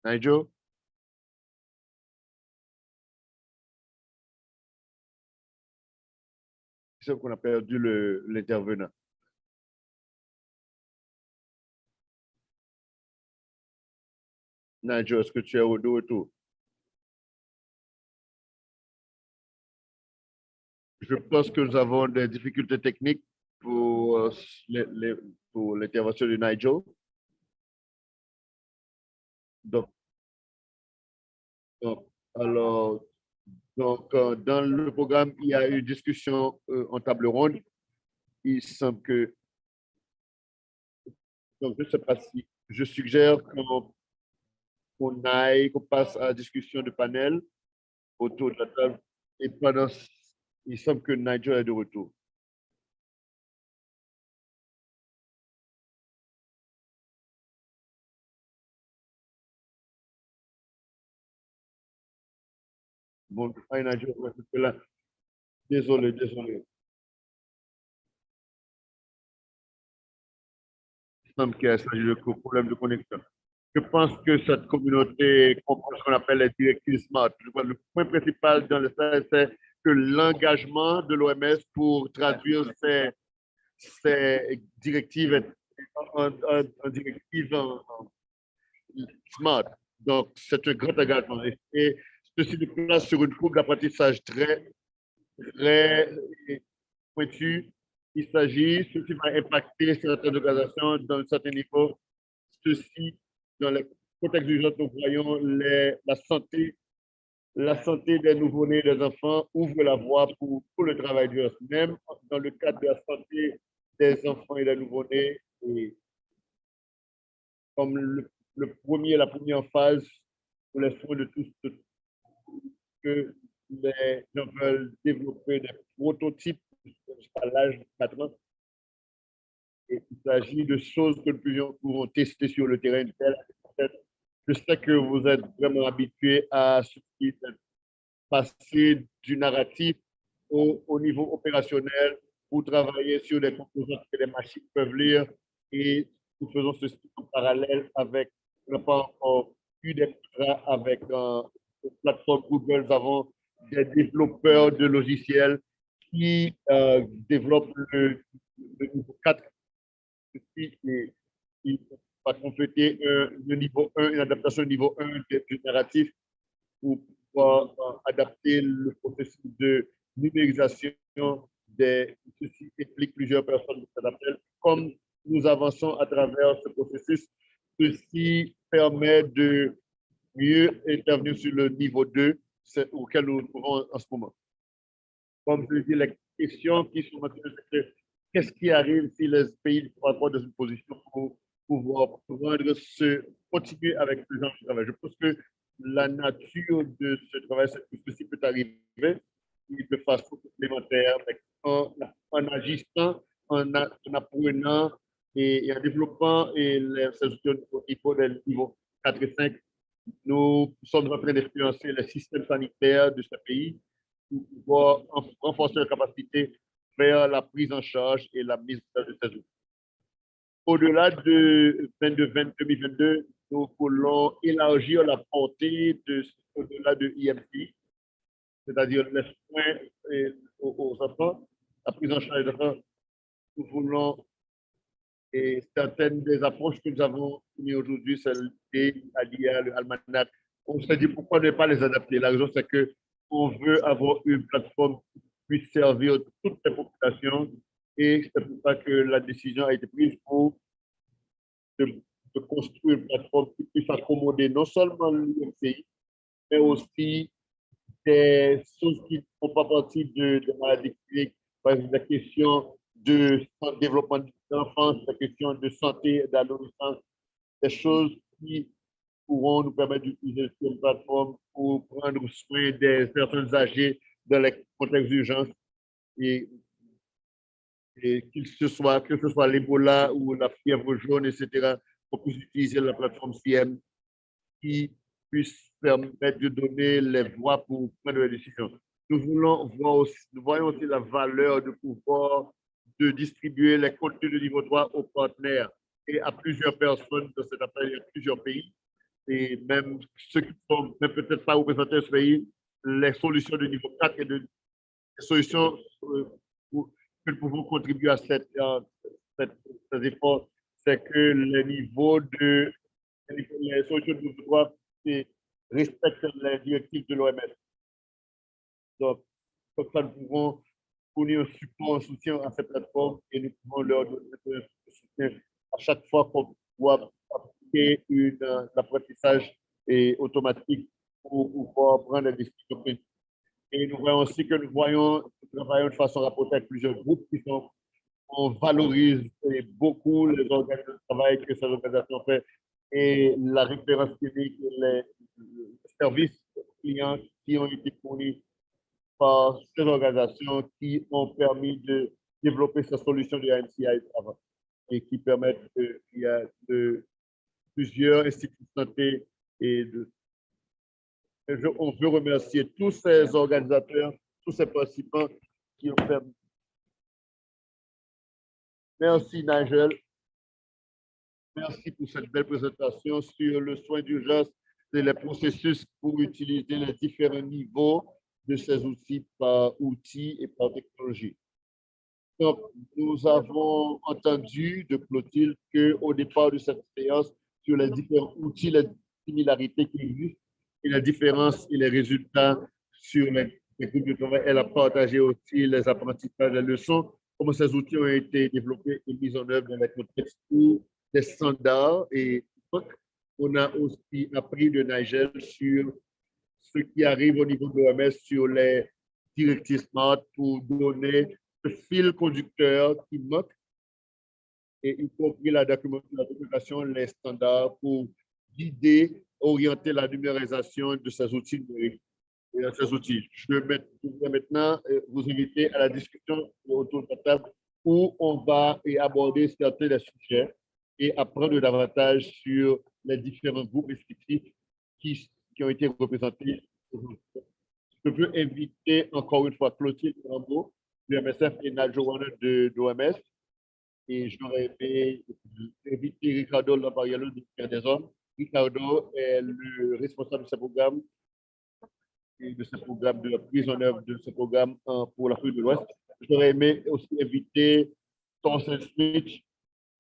Nigel, il semble qu'on a perdu l'intervenant. Nigel, est-ce que tu es au de retour? Je pense que nous avons des difficultés techniques pour pour l'intervention de Nigel. Donc, donc, alors, dans le programme, il y a une discussion en table ronde. Il semble que, donc, je ne sais pas si je suggère qu'on passe à la discussion de panel autour de la table. Et pendant, il semble que Nigel est de retour. Bon, Nigel, là. Désolé, désolé. Il semble qu'il y a un problème de connexion. Je pense que cette communauté comprend ce qu'on appelle les directives SMART. Le point principal dans le stage, c'est que l'engagement de l'OMS pour traduire ces directives en directives SMART. Donc, c'est un grand engagement. Et ceci nous place sur une courbe d'apprentissage très pointue. Il s'agit, ceci va impacter certaines organisations dans un certain niveau. Ceci, dans le contexte d'urgence, nous voyons la santé des nouveau-nés, des enfants ouvre la voie pour le travail d'urgence. Même dans le cadre de la santé des enfants et des nouveau-nés, et comme la première phase pour les soins de tous, que les gens veulent développer des prototypes à l'âge de 4 ans. Et il s'agit de choses que nous pouvons tester sur le terrain. Je sais que vous êtes vraiment habitué à ce qui est passé du narratif au niveau opérationnel pour travailler sur les composantes que les machines peuvent lire et nous faisons ceci en parallèle avec, on n'a pas encore eu des contrats avec une plateforme Google. Nous avons des développeurs de logiciels qui développent le niveau 4 et il va compléter le niveau 1, une adaptation au niveau 1 du narratif pour pouvoir adapter le processus de numérisation ceci implique plusieurs personnes qui s'adaptent. Comme nous avançons à travers ce processus, ceci permet de mieux intervenir sur le niveau 2 auquel nous nous trouvons en ce moment. Comme je le dis, les questions qui sont maintenant, c'est que qu'est-ce qui arrive si les pays ne sont pas dans une position pour pouvoir continuer avec ce genre de travail. Je pense que la nature de ce travail, c'est que ceci peut arriver de façon complémentaire, en agissant, en apprenant et en développant ces outils au niveau des niveaux 4 et 5. Nous sommes en train d'influencer les systèmes sanitaires de ce pays pour pouvoir renforcer leur capacité vers la prise en charge et la mise en œuvre de ces outils. Au-delà de 2022, nous voulons élargir la portée au-delà de IMC, c'est-à-dire les soins aux enfants, la prise en charge des enfants. Nous voulons, et certaines des approches que nous avons mises aujourd'hui, celle à l'IA, le Almanach, on s'est dit pourquoi ne pas les adapter. La raison, c'est que on veut avoir une plateforme qui puisse servir toutes les populations et c'est pour ça que la décision a été prise pour de, de construire une plateforme qui puisse accommoder non seulement l'UMCI, mais aussi des choses qui ne font pas partie de maladies cliniques, par exemple la question de développement de l'enfance, la question de santé, d'adolescence, des choses qui pourront nous permettre d'utiliser cette plateforme pour prendre soin des personnes âgées dans les contextes d'urgence et, et que ce soit l'Ebola ou la fièvre jaune, etc., qu'on puisse utiliser la plateforme CIEM qui puisse permettre de donner les voies pour prendre les décisions. Nous voulons voir aussi, nous voyons aussi la valeur de pouvoir de distribuer les contenus de niveau 3 aux partenaires et à plusieurs personnes dans cet appel, il y a plusieurs pays, et même ceux qui ne sont peut-être pas représentés dans ce pays, les solutions de niveau 4 et les solutions que nous pouvons contribuer à cet effort, c'est que les solutions de niveau 3 respectent les directives de l'OMS. Donc, comme ça, nous pouvons fournir un support, un soutien à cette plateforme et nous pouvons leur donner un soutien à chaque fois qu'on doit appliquer l'apprentissage automatique pour pouvoir prendre des décisions prises. Et nous voyons aussi que nous travaillons de façon rapprochée avec plusieurs groupes on valorise beaucoup les organisations de travail que ces organisations font et la référence clinique et les services clients qui ont été fournis par ces organisations qui ont permis de développer ces solutions de MCI avant et qui permettent qu'il y a plusieurs instituts de santé on veut remercier tous ces organisateurs, tous ces participants qui ont permis. Merci Nigel. Merci pour cette belle présentation sur le soin d'urgence et les processus pour utiliser les différents niveaux de ces outils par outils et par technologie. Donc, nous avons entendu de Clotilde qu'au départ de cette séance, sur les différents outils, les similarités qui existent et les différences et les résultats sur les groupes de travail. Elle a partagé aussi les apprentissages, les leçons, comment ces outils ont été développés et mis en œuvre dans les contextes où des standards. Et on a aussi appris de Nigel sur ce qui arrive au niveau de l'OMS sur les directives SMART pour donner le fil conducteur qui manque et y compris la documentation, les standards pour guider, orienter la numérisation de ces outils numériques. Et de ces outils. Je vais maintenant vous inviter à la discussion autour de la table où on va aborder certains des sujets et apprendre davantage sur les différents groupes respectifs qui ont été représentés aujourd'hui. Je veux inviter encore une fois Clotilde Rambo, du MSF, et Nadjoana de l'OMS. Et j'aurais aimé inviter Ricardo Lampariello du Père des Hommes. Ricardo est le responsable de ce programme et de ce programme, de la prise en œuvre de ce programme pour l'Afrique de l'Ouest. J'aurais aimé aussi inviter Thorsten Smith,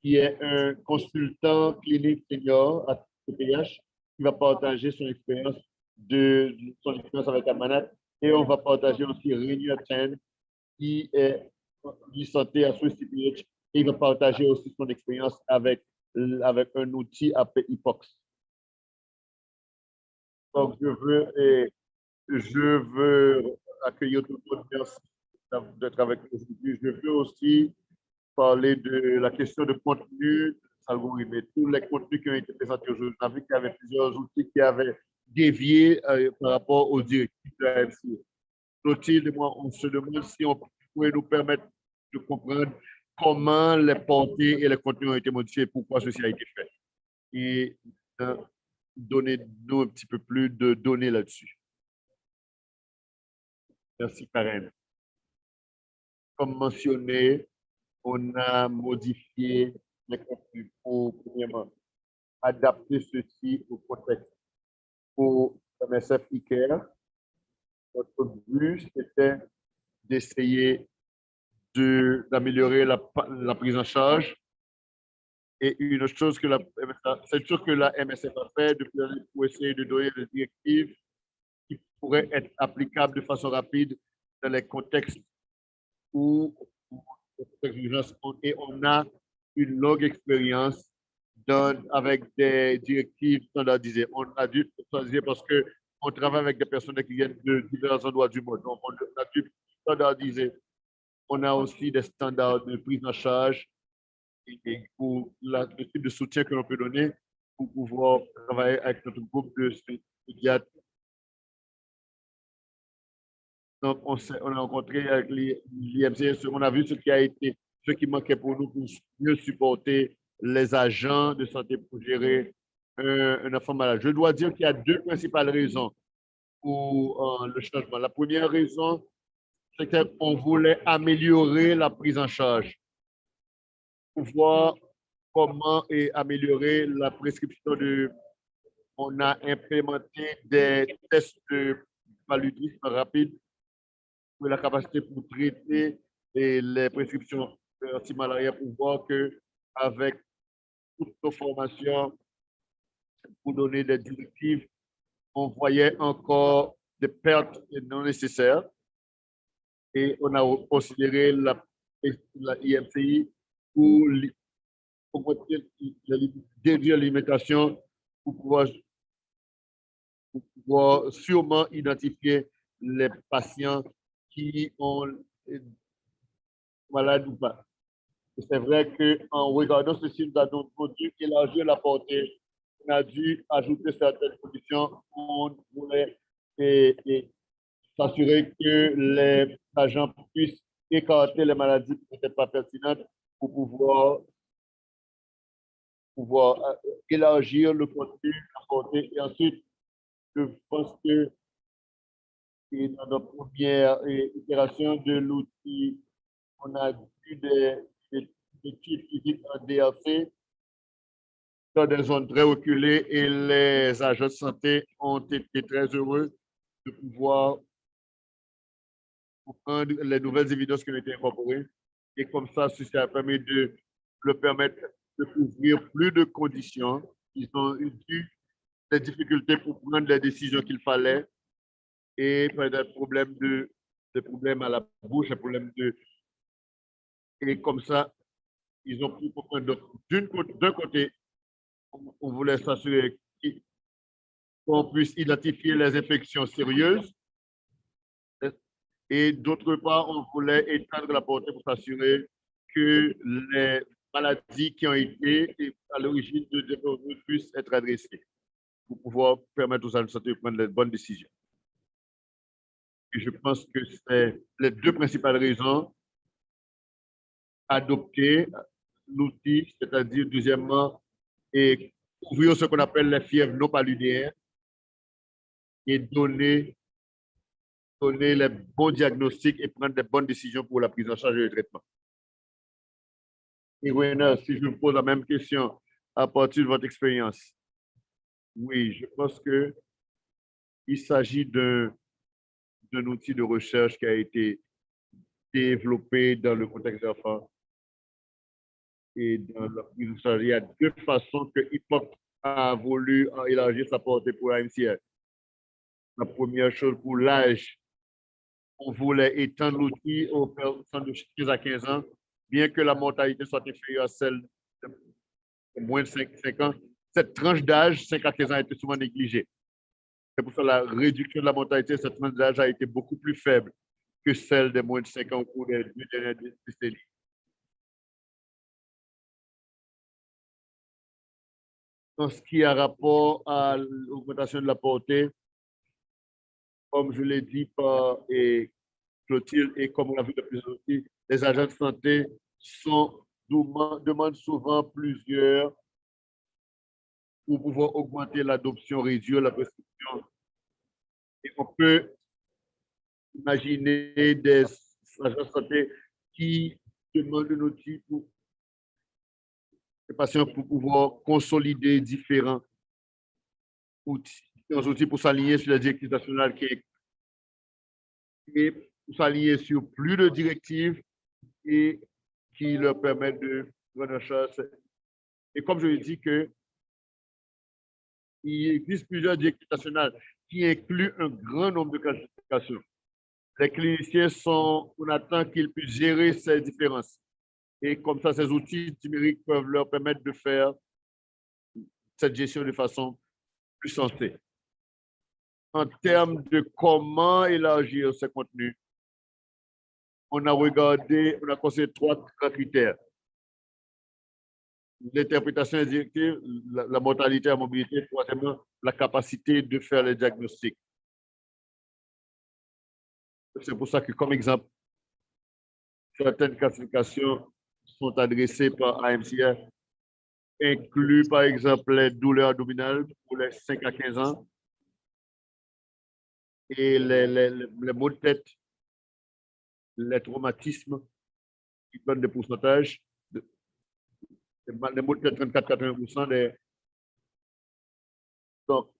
qui est un consultant clinique senior à TPH, qui va partager son expérience avec Amanat. Et on va partager aussi Réunion Chen, qui est du santé à Swiss TPH. Et il va partager aussi son expérience avec un outil appelé Epox. Donc, je veux accueillir tout le monde. Merci d'être avec nous aujourd'hui. Je veux aussi parler de la question de contenu, algorithme, tous les contenus qui ont été présentés aujourd'hui. On a vu qu'il y avait plusieurs outils qui avaient dévié par rapport aux directives de la MC. Clotilde et moi, on se demande si on pourrait nous permettre de comprendre comment les portées et les contenus ont été modifiés, pourquoi ceci a été fait. Et donnez-nous un petit peu plus de données là-dessus. Merci, Karen. Comme mentionné, on a modifié les contenus pour, premièrement, adapter ceci au contexte. Pour MSF ICARE, notre but, c'était d'essayer d'améliorer la prise en charge. Et une chose que la MSF a fait depuis pour essayer de donner des directives qui pourraient être applicables de façon rapide dans les contextes où et on a une longue expérience avec des directives standardisées. On a dû standardiser parce que on travaille avec des personnes qui viennent de divers endroits du monde. Donc, on a dû standardiser. On a aussi des standards de prise en charge et pour le type de soutien que l'on peut donner pour pouvoir travailler avec notre groupe de pédiatres. Donc, on a rencontré avec l'IMCS, on a vu ce qui manquait pour nous pour mieux supporter les agents de santé pour gérer un enfant malade. Je dois dire qu'il y a deux principales raisons pour le changement. La première raison, c'est qu'on voulait améliorer la prise en charge pour voir comment améliorer la prescription de. On a implémenté des tests de paludisme rapide pour la capacité pour traiter les prescriptions anti-malaria pour voir qu'avec toutes nos formations pour donner des directives, on voyait encore des pertes non nécessaires et on a considéré la IMCI pour déduire l'alimentation pour pouvoir sûrement identifier les patients qui ont malade ou pas. C'est vrai qu'en regardant ceci, nous avons dû élargir la portée. On a dû ajouter certaines conditions. On voulait s'assurer que les agents puissent écarter les maladies qui n'étaient pas pertinentes pour pouvoir élargir le contenu, la portée. Et ensuite, je pense que dans notre première itération de l'outil, on a vu des études physiques en DRC dans des zones très reculées et les agents de santé ont été très heureux de pouvoir prendre les nouvelles évidences qui ont été incorporées. Et comme ça a permis de le permettre de couvrir plus de conditions. Ils ont eu des difficultés pour prendre les décisions qu'il fallait et des problèmes à la bouche, des problèmes de. Et comme ça, ils ont pu comprendre. D'un côté, on voulait s'assurer qu'on puisse identifier les infections sérieuses et d'autre part, on voulait étendre la portée pour s'assurer que les maladies qui ont été à l'origine de développement puissent être adressées pour pouvoir permettre aux agents de santé de prendre les bonnes décisions. Et je pense que c'est les deux principales raisons. Adopter l'outil, c'est-à-dire deuxièmement, et couvrir ce qu'on appelle les fièvres non paludéennes et donner les bons diagnostics et prendre les bonnes décisions pour la prise en charge et le traitement. Et Wena, si je vous pose la même question à partir de votre expérience, oui, je pense qu'il s'agit d'un outil de recherche qui a été développé dans le contexte d'enfants et dans la prise en charge. Il y a deux façons que HIPOC a voulu élargir sa portée pour AMCL. La première chose, pour l'âge, on voulait étendre l'outil aux personnes de 15 à 15 ans, bien que la mortalité soit inférieure à celle de moins de 5 ans. Cette tranche d'âge, 5 à 15 ans, a été souvent négligée. C'est pour ça que la réduction de la mortalité de cette tranche d'âge a été beaucoup plus faible que celle des moins de 5 ans au cours des 2 dernières décennies. En ce qui a rapport à l'augmentation de la portée, comme je l'ai dit par Clotilde et comme on l'a vu de plus en plus, les agents de santé demandent souvent plusieurs pour pouvoir augmenter l'adoption, réduire la prescription. Et on peut imaginer des agents de santé qui demandent un outil pour les patients pour pouvoir consolider différents outils pour s'aligner sur les directives nationales et pour s'aligner sur plus de directives et qui leur permettent de prendre en charge. Et comme je l'ai dit, il existe plusieurs directives nationales qui incluent un grand nombre de classifications. Les cliniciens on attend qu'ils puissent gérer ces différences. Et comme ça, ces outils numériques peuvent leur permettre de faire cette gestion de façon plus sensée. en termes de comment élargir ce contenu, on a considéré trois critères. L'interprétation des directives, la mortalité, la mobilité, troisièmement, la capacité de faire les diagnostics. C'est pour ça que, comme exemple, certaines classifications sont adressées par AMCR, inclut par exemple les douleurs abdominales pour les 5 à 15 ans et les maux de tête, les traumatismes qui donnent des pourcentages, les maux de tête 34-80%. Donc,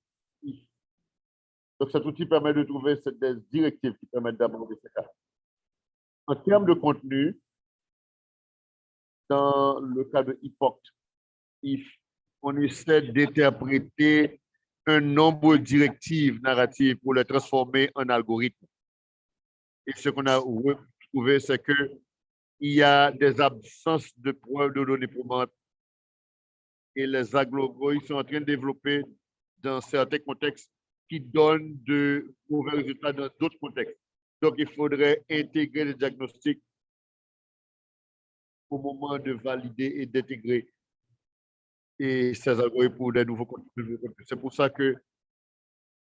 cet outil permet de trouver des directives qui permettent d'aborder ces cas. En termes de contenu, dans le cas de HIPOC, on essaie d'interpréter un nombre de directives narratives pour les transformer en algorithmes. Et ce qu'on a trouvé, c'est qu'il y a des absences de preuves de données probantes et les algorithmes sont en train de développer dans certains contextes qui donnent de mauvais résultats dans d'autres contextes. Donc, il faudrait intégrer les diagnostics au moment de valider et d'intégrer ces algorithmes pour des nouveaux contenus. C'est pour ça que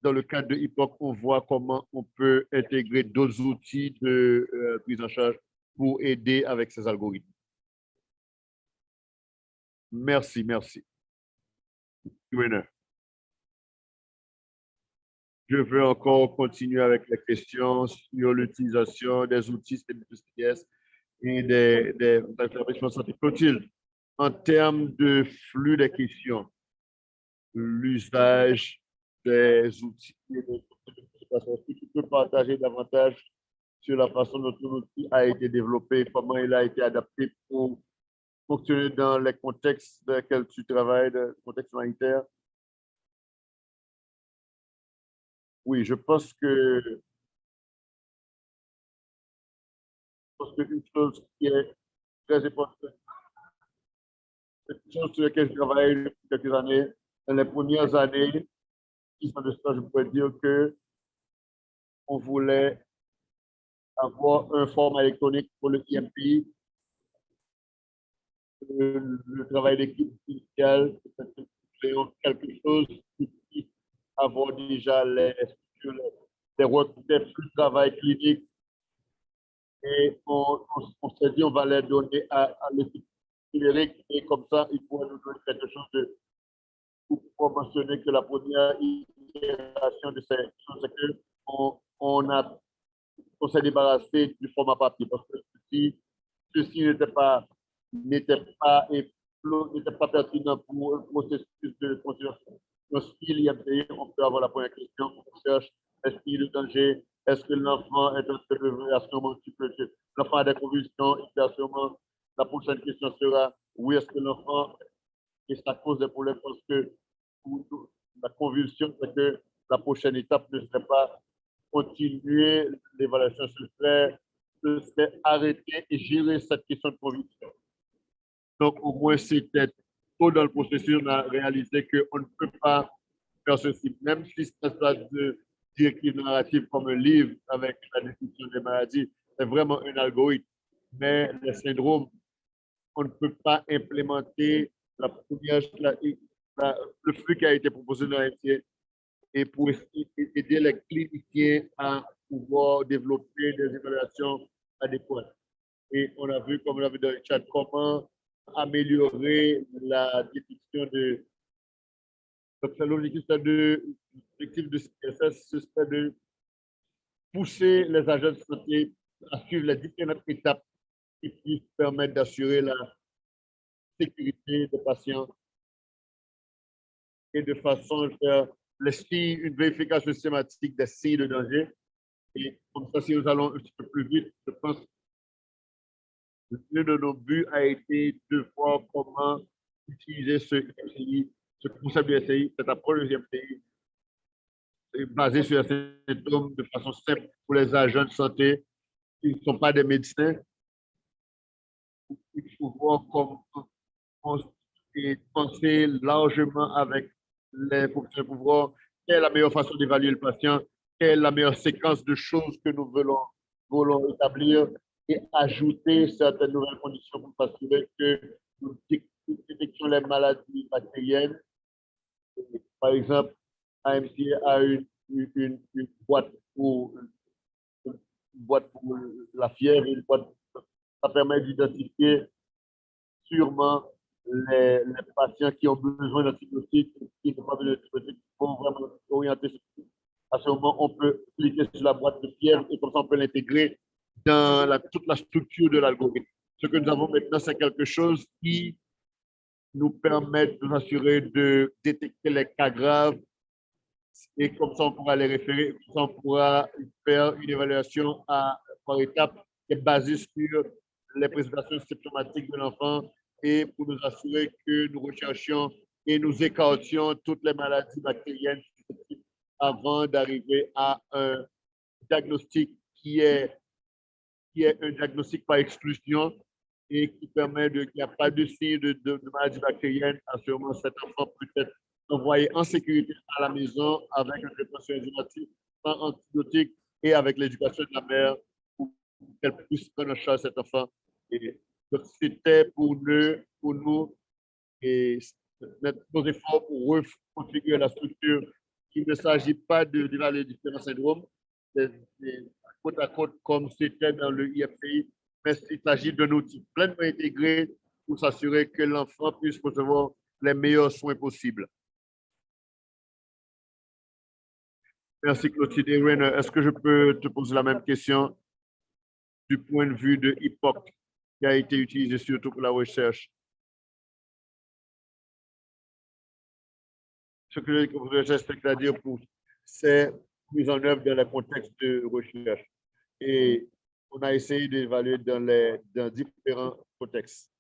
dans le cadre de HIPOC, on voit comment on peut intégrer d'autres outils de prise en charge pour aider avec ces algorithmes. Merci, merci. Je veux encore continuer avec les questions sur l'utilisation des outils CDS et des établissements de santé. Clotilde, en termes de flux des questions, l'usage des outils, est-ce que tu peux partager davantage sur la façon dont l'outil a été développé, comment il a été adapté pour fonctionner dans les contextes dans lesquels tu travailles, le contexte humanitaire? Oui, je pense que une chose qui est très importante, une chose sur laquelle je travaille depuis quelques années, dans les premières années, qui sont de ça, je pourrais dire que on voulait avoir un format électronique pour le IMP, le travail d'équipe initial, quelque chose qui puisse avoir déjà les flux de travail clinique. Et on s'est dit, on va les donner à l'équipe numérique et comme ça, ils pourraient nous donner quelque chose de, pour mentionner que la première itération de ces choses, c'est qu'on s'est débarrassé du format papier parce que ceci n'était pas pertinent pour un processus de considération. Lorsqu'il y a payé, on peut avoir la première question, on cherche est-ce qu'il y a le danger, est-ce que l'enfant est en train de à ce moment l'enfant a des convulsions, et à ce moment, la prochaine question sera oui, est-ce que l'enfant, et ça cause des problèmes parce que la convulsion, c'est que la prochaine étape ne serait pas continuer l'évaluation, se serait arrêter et gérer cette question de conviction. Donc, au moins, c'était tôt dans le processus, on a réalisé qu'on ne peut pas faire ceci, même si c'est ça de directive narrative comme un livre avec la définition des maladies, c'est vraiment un algorithme. Mais les syndromes, on ne peut pas implémenter le flux qui a été proposé dans l'AMC et pour aider les cliniciens à pouvoir développer des évaluations adéquates. Et on a vu, comme on a vu dans le chat, comment améliorer la détection de. Donc, l'objectif de CSS, c'est de pousser les agents de santé à suivre les différentes étapes qui puissent permettre d'assurer la sécurité des patients et de façon à faire une vérification systématique des signes de danger. Et comme ça, si nous allons un petit peu plus vite, je pense que l'un de nos buts a été de voir comment utiliser ce concept de SI, cette approche de SI, basée sur les symptômes de façon simple pour les agents de santé qui ne sont pas des médecins. Il faut voir comment penser largement avec les professionnels pour pouvoir quelle est la meilleure façon d'évaluer le patient, quelle est la meilleure séquence de choses que nous voulons établir et ajouter certaines nouvelles conditions pour s'assurer que nous détections les maladies bactériennes. Par exemple, AMC a une boîte pour la fièvre, ça permet d'identifier sûrement les patients qui ont besoin d'antibiotiques, qui n'ont pas besoin d'antibiotiques, vont vraiment orienter. À ce moment, on peut cliquer sur la boîte de fièvre et comme ça, on peut l'intégrer dans toute la structure de l'algorithme. Ce que nous avons maintenant, c'est quelque chose qui nous permet de nous assurer de détecter les cas graves et comme ça, on pourra les référer, comme ça, on pourra faire une évaluation par étape qui est basée sur les présentations symptomatiques de l'enfant et pour nous assurer que nous recherchions et nous écartions toutes les maladies bactériennes avant d'arriver à un diagnostic qui est un diagnostic par exclusion et qui permet qu'il n'y a pas de signe de maladie bactérienne. À ce moment, cet enfant peut être envoyé en sécurité à la maison avec un traitement enzymatique, sans antibiotiques et avec l'éducation de la mère pour qu'elle puisse prendre en charge cet enfant. Et donc, c'était pour nous et nos efforts pour reconfigurer la structure. Il ne s'agit pas d'évaluer différents syndromes, côte à côte comme c'était dans le IFCI, mais il s'agit d'un outil pleinement intégré pour s'assurer que l'enfant puisse recevoir les meilleurs soins possibles. Merci Clotilde. Erin, est-ce que je peux te poser la même question du point de vue de HIPOC qui a été utilisé surtout pour la recherche? Ce que je à dire, c'est mise en œuvre dans le contexte de recherche. Et on a essayé d'évaluer dans différents contextes.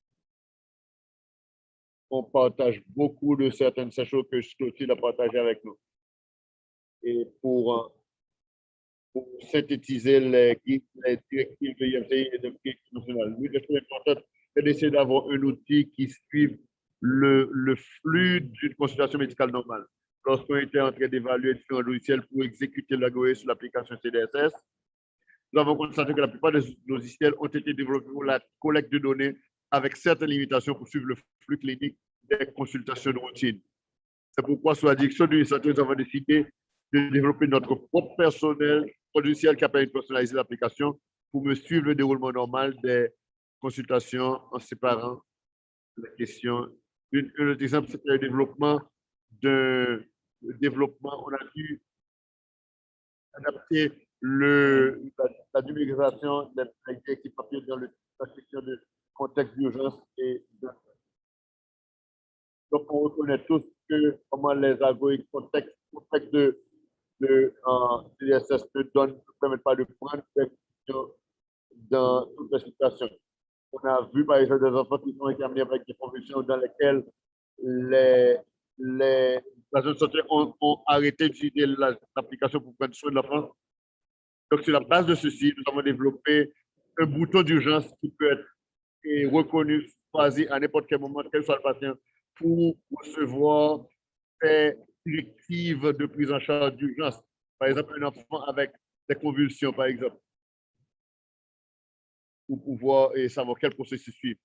On partage beaucoup de certaines choses que Clotilde a partagées avec nous. Et pour synthétiser les directives de IFCI et de directives nationales, lui, c'est important d'essayer d'avoir un outil qui suive le flux d'une consultation médicale normale. Lorsqu'on était en train d'évaluer différents logiciels pour exécuter l'algorithme sur l'application CDSS, nous avons constaté que la plupart des logiciels ont été développés pour la collecte de données avec certaines limitations pour suivre le flux clinique des consultations de routine. C'est pourquoi, sous la direction du santé, nous avons décidé de développer notre propre personnel logiciel qui permet de personnaliser l'application pour me suivre le déroulement normal des consultations en séparant les questions. Un autre exemple, c'est le développement on a dû adapter la numérisation des directives papier dans la section de contexte d'urgence donc on reconnaît tous que comment les algorithmes contexte de CSS ne permettent pas de prendre des décisions dans toutes les situations. On a vu par exemple des enfants qui sont examinés avec des convulsions dans lesquelles les agents de santé ont arrêté d'utiliser l'application pour prendre soin de l'enfant. Donc, sur la base de ceci, nous avons développé un bouton d'urgence qui peut être reconnu, choisi à n'importe quel moment, quel soit le patient, pour recevoir des directives de prise en charge d'urgence. Par exemple, un enfant avec des convulsions, par exemple, pour pouvoir savoir quel processus suivre.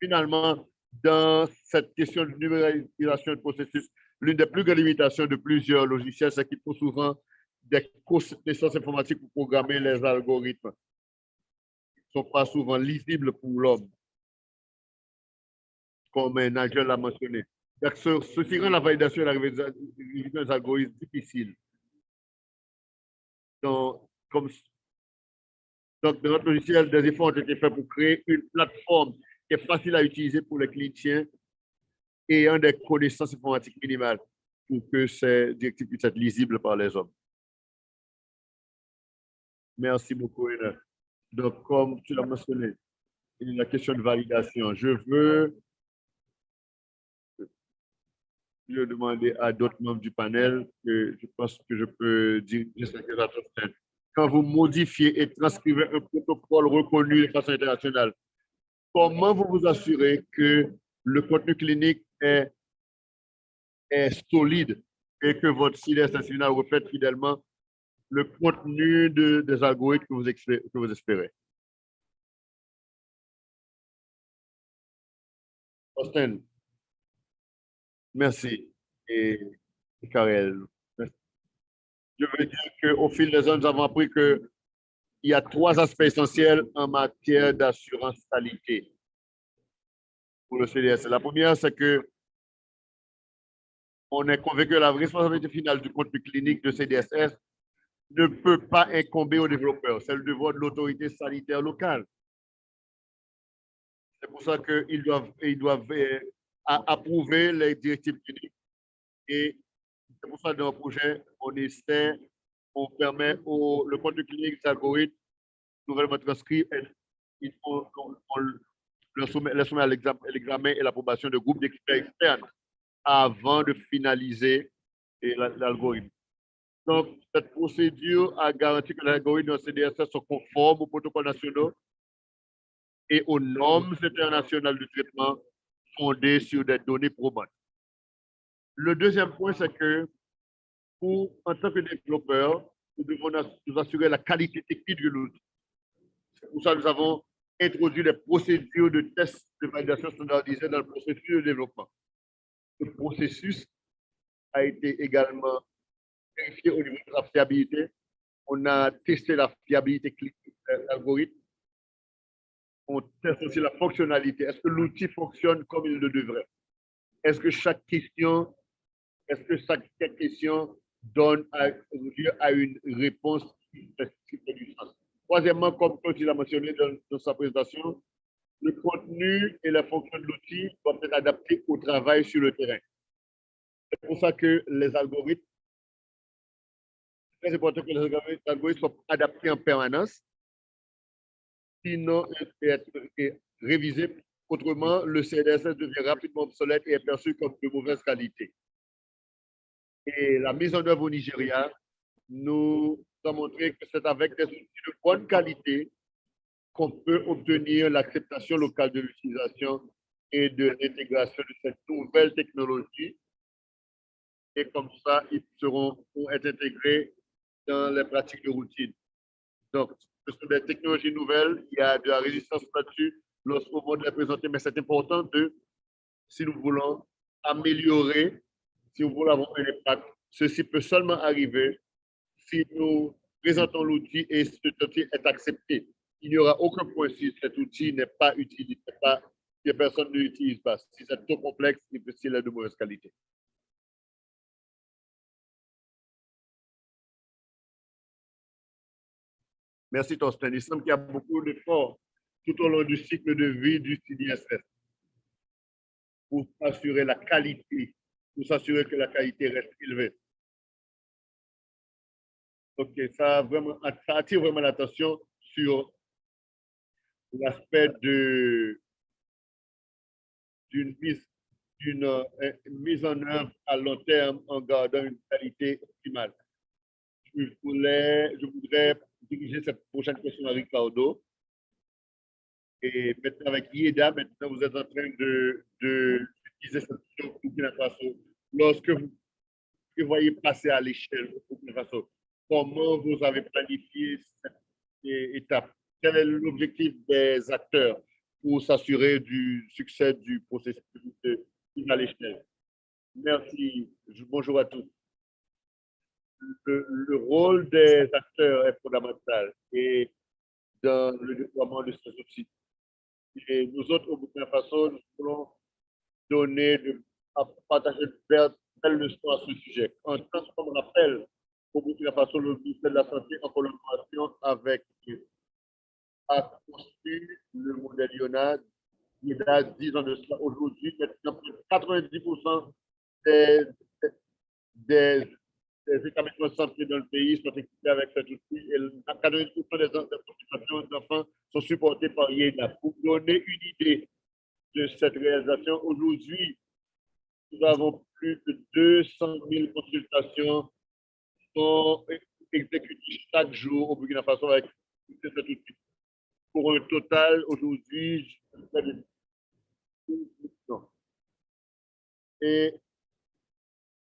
Finalement, dans cette question de numérisation de processus, l'une des plus grandes limitations de plusieurs logiciels, c'est qu'il faut souvent des connaissances informatiques pour programmer les algorithmes. Ils ne sont pas souvent lisibles pour l'homme, comme Nigel l'a mentionné. Donc, ceci rend la validation et la révision des algorithmes difficile. Donc, dans notre logiciel, des efforts ont été faits pour créer une plateforme qui est facile à utiliser pour les cliniciens ayant des connaissances informatiques minimales pour que ces directives puissent être lisibles par les hommes. Merci beaucoup, Hélène. Donc, comme tu l'as mentionné, il y a la question de validation. Je veux demander à d'autres membres du panel que je pense que je peux dire quand vous modifiez et transcrivez un protocole reconnu de façon internationale, comment vous vous assurez que le contenu clinique est solide et que votre CDSS final reflète fidèlement le contenu des algorithmes que vous espérez. Austin, merci. Et Karel, merci. Je veux dire qu'au fil des ans, nous avons appris qu'il y a trois aspects essentiels en matière d'assurance qualité pour le CDS. La première, c'est que on est convaincu que la responsabilité finale du contenu clinique de CDSS ne peut pas incomber aux développeurs. C'est le devoir de l'autorité sanitaire locale. C'est pour ça ils doivent approuver les directives cliniques. Et c'est pour ça que dans le projet, on permet le contenu clinique des algorithmes nouvellement transcrit, on le soumet à l'examen et l'approbation de groupes d'experts externes avant de finaliser l'algorithme. Donc, cette procédure a garanti que les algorithmes de CDSS sont conformes aux protocoles nationaux et aux normes internationales de traitement fondées sur des données probantes. Le deuxième point, c'est que en tant que développeur, nous devons nous assurer la qualité technique de l'outil. C'est pour ça que nous avons introduit des procédures de tests de validation standardisées dans le processus de développement. Ce processus a été également vérifié au niveau de la fiabilité. On a testé la fiabilité clinique de l'algorithme. On teste aussi la fonctionnalité. Est-ce que l'outil fonctionne comme il le devrait? Est-ce que chaque question donne lieu à une réponse qui fait du sens? Troisièmement, comme il a mentionné dans sa présentation, le contenu et la fonction de l'outil doivent être adaptés au travail sur le terrain. C'est pour ça que les algorithmes, c'est très important que les algorithmes soient adaptés en permanence, sinon être révisés. Autrement, le CDSS devient rapidement obsolète et est perçu comme de mauvaise qualité. Et la mise en œuvre au Nigeria nous a montré que c'est avec des outils de bonne qualité qu'on peut obtenir l'acceptation locale de l'utilisation et de l'intégration de cette nouvelle technologie. Et comme ça, ils pourront être intégrés dans les pratiques de routine. Donc, ce sont des technologies nouvelles, il y a de la résistance là-dessus lorsqu'on va les présenter, mais c'est important si nous voulons améliorer, si nous voulons avoir un impact, ceci peut seulement arriver si nous présentons l'outil et cet outil est accepté. Il n'y aura aucun point si cet outil n'est pas utilisé, si personne ne l'utilise pas. Si c'est trop complexe, s'il est de mauvaise qualité. Merci, Torsten. Il semble qu'il y a beaucoup d'efforts tout au long du cycle de vie du CDSS pour assurer la qualité, pour s'assurer que la qualité reste élevée. Donc, ça attire vraiment l'attention sur l'aspect d'une mise en œuvre à long terme en gardant une qualité optimale. Je voudrais diriger cette prochaine question à Ricardo. Et maintenant, avec IEDA, maintenant, vous êtes en train d'utiliser cette question au Burkina Faso. Lorsque vous voyez passer à l'échelle au Burkina Faso, comment vous avez planifié cette étape? Quel est l'objectif des acteurs pour s'assurer du succès du processus à l'échelle? Merci. Bonjour à tous. Le rôle des acteurs est fondamental et dans le déploiement de ces outils. Et nous autres, au Burkina Faso, nous voulons partager de belles leçons à ce sujet. En tant qu'on rappelle au Burkina Faso, le ministère de la Santé, en collaboration avec a construit le modèle IONA il y a 10 ans de cela. Aujourd'hui, 90% des, des, des établissements de santé dans le pays sont équipés avec cet outil et 90% des populations d'enfants sont supportés par IENA. Pour donner une idée de cette réalisation, aujourd'hui, nous avons plus de 200 000 consultations qui sont exécutées chaque jour au Burkina Faso avec cet outil. Pour un total, aujourd'hui, et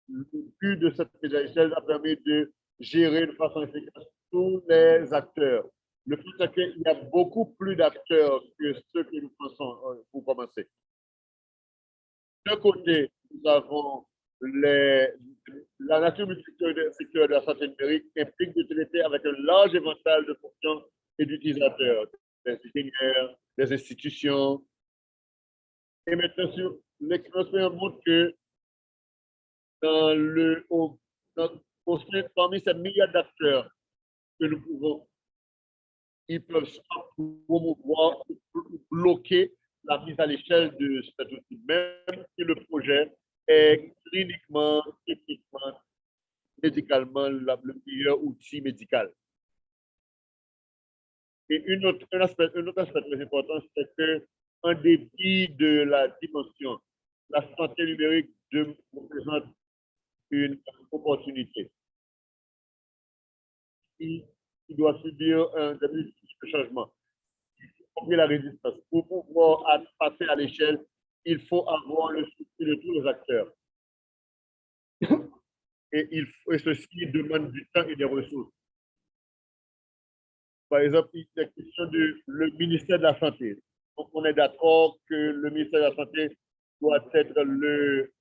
le but de cette mise à l'échelle a permis de gérer de façon efficace tous les acteurs. Le fait est qu'il y a beaucoup plus d'acteurs que ceux que nous pensons pour commencer. D'un côté, nous avons la nature multisectorielle de la santé numérique implique de traiter avec un large éventail de fonctions et d'utilisateurs, des ingénieurs, des institutions. Et maintenant, l'expérience montre que dans le, au, parmi ces milliards d'acteurs que nous pouvons, ils peuvent promouvoir ou bloquer la mise à l'échelle de cet outil, même si le projet est cliniquement, techniquement, médicalement le meilleur outil médical. Et un autre aspect très important, c'est que, en dépit de la dimension, la santé numérique représente une opportunité. Il doit subir un changement. Pour la résistance. Pour pouvoir passer à l'échelle, il faut avoir le soutien de tous les acteurs. Et ceci demande du temps et des ressources. Par exemple, il est question du ministère de la Santé. Donc, on est d'accord que le ministère de la Santé doit être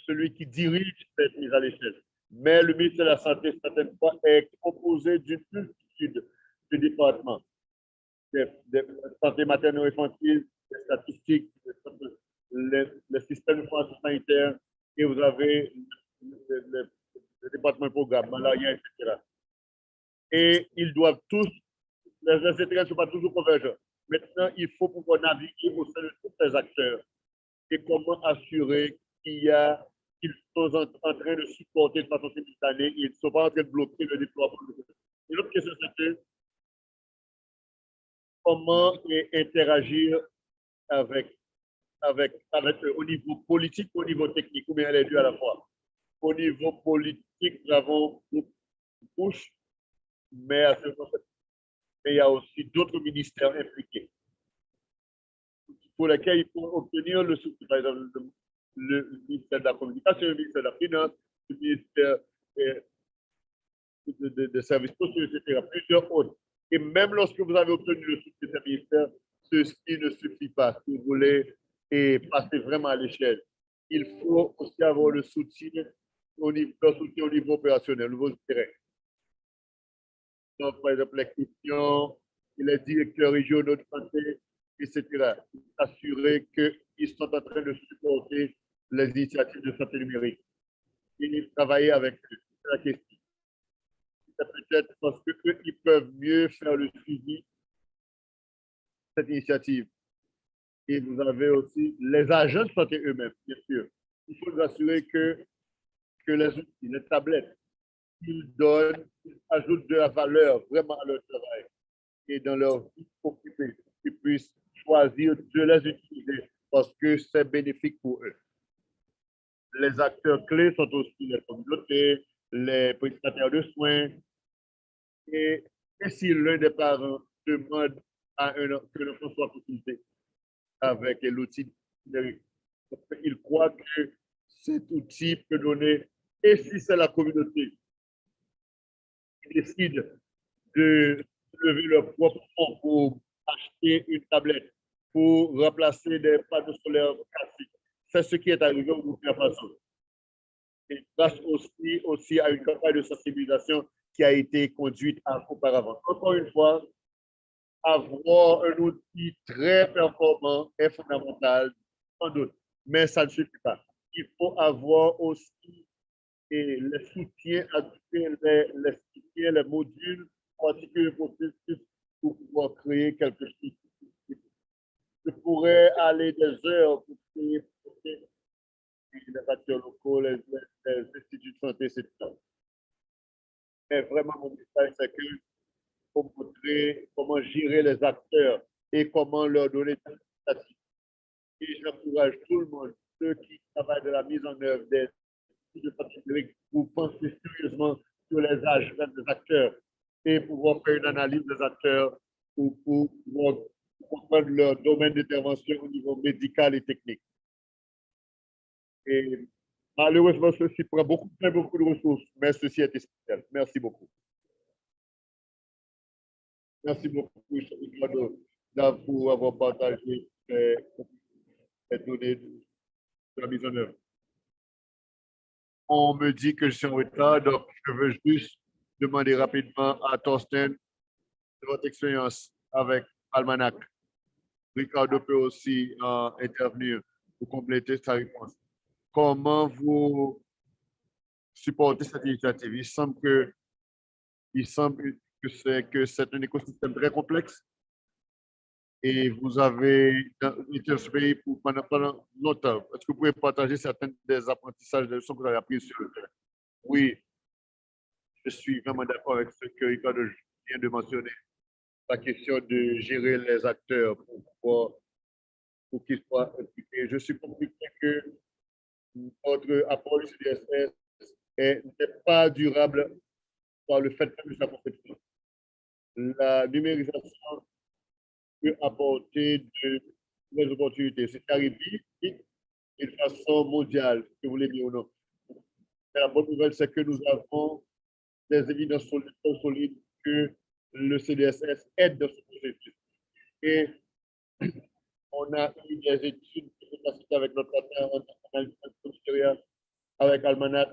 celui qui dirige cette mise à l'échelle. Mais le ministère de la Santé, certaines fois, est composé d'une multitude de départements. Des santé materno-infantile, des statistiques, les systèmes de formation sanitaire, et vous avez le département de programme, malaria, etc. Et ils doivent tous, les intérêts ne sont pas toujours convergents. Maintenant, il faut pouvoir naviguer au sein de tous ces acteurs et comment assurer qu'ils sont en train de supporter de façon simultanée, ils ne sont pas en train de bloquer le déploiement. Et l'autre question, c'est comment interagir avec, avec au niveau politique, au niveau technique, ou bien les deux à la fois. Au niveau politique, nous avons une couche, mais il y a aussi d'autres ministères impliqués pour lesquels il faut obtenir le soutien. Par exemple, le ministère de la Communication, le ministère de la Finance, le ministère des Services sociaux, etc. Plusieurs autres. Et même lorsque vous avez obtenu le soutien de ces ministères, ceci ne suffit pas. Si vous voulez passer vraiment à l'échelle, il faut aussi avoir le soutien au niveau opérationnel, au niveau du terrain. Donc, par exemple, les questions, les directeurs régionaux de santé, etc. Assurer qu'ils sont en train de supporter les initiatives de santé numérique. Et travailler avec eux. C'est la question. C'est peut-être parce qu'eux, ils peuvent mieux faire le suivi de cette initiative. Et vous avez aussi les agents de santé eux-mêmes, bien sûr. Il faut nous assurer que les outils, les tablettes, ils donnent, ils ajoutent de la valeur vraiment à leur travail et dans leur vie occupée, qu'ils puissent choisir de les utiliser parce que c'est bénéfique pour eux. Les acteurs clés sont aussi les communautés, les prestataires de soins. Et si l'un des parents demande que l'enfant soit consulté avec l'outil numérique, il croit que cet outil peut donner, et si c'est la communauté qui décide de lever leur propre fonds pour acheter une tablette, pour remplacer des panneaux solaires classiques. C'est ce qui est arrivé au Burkina Faso. Et grâce aussi à une campagne de sensibilisation qui a été conduite auparavant. Encore une fois, avoir un outil très performant est fondamental, sans doute, mais ça ne suffit pas. Il faut avoir aussi les soutiens, les soutiens, les modules particuliers pour pouvoir créer quelque chose. Je pourrais aller des heures pour créer les acteurs locaux, les instituts de santé, etc. Mais vraiment, mon message, c'est que pour montrer comment gérer les acteurs et comment leur donner des initiatives. Et j'encourage tout le monde, ceux qui travaillent de la mise en œuvre des de santé numérique, pour penser sérieusement sur les âges des acteurs et pouvoir faire une analyse des acteurs pour pouvoir comprendre leur domaine d'intervention au niveau médical et technique. Et Malheureusement, ceci prend beaucoup de ressources, mais ceci est essentiel. Merci beaucoup. Merci beaucoup, Ricardo, pour avoir partagé les données de la mise en œuvre. On me dit que je suis en retard, donc je veux juste demander rapidement à Thorsten de votre expérience avec Almanac. Ricardo peut aussi intervenir pour compléter sa réponse. Comment vous supportez cette initiative? Il semble que c'est un écosystème très complexe et vous avez été sur ce pays pendant longtemps. Est-ce que vous pouvez partager certains des apprentissages, des leçons que vous avez appris sur le terrain? Oui, je suis vraiment d'accord avec ce que Ricardo vient de mentionner. La question de gérer les acteurs pour qu'ils soient impliqués. Je suis convaincu que notre apport du CDSS n'est pas durable par le fait de sa conception. La numérisation peut apporter des opportunités. C'est arrivé vite et de façon mondiale, que vous l'ayez ou non. Mais la bonne nouvelle, c'est que nous avons des évidences solides que le CDSS aide dans ce processus. Et on a eu des études avec notre analyse ministérielle, avec Almanac.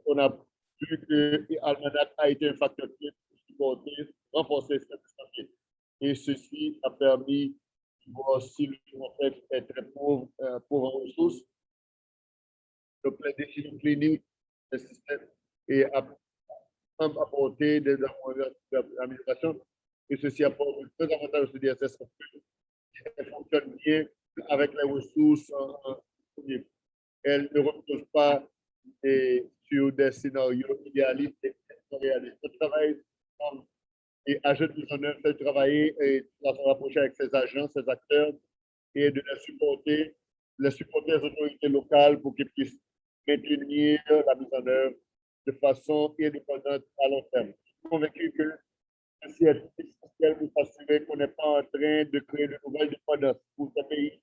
On a vu que Almanac a été un facteur clé pour supporter, renforcer cette santé. Et ceci a permis de voir si le contexte est très pauvre, pauvre en ressources. Le plan de décision clinique des systèmes et apporter des améliorations. Et ceci apporte très avantage au CDSS elle fonctionne bien avec les ressources. Elle ne repose pas sur des scénarios idéalistes et réalistes. Je travaille et agent de mise en œuvre, fait travailler et se rapprocher avec ses agents, ses acteurs et de les supporter les autorités locales pour qu'ils puissent maintenir la mise en œuvre de façon indépendante à long terme. Je suis convaincu que ceci est essentiel pour s'assurer qu'on n'est pas en train de créer de nouvelles dépendances pour ces pays.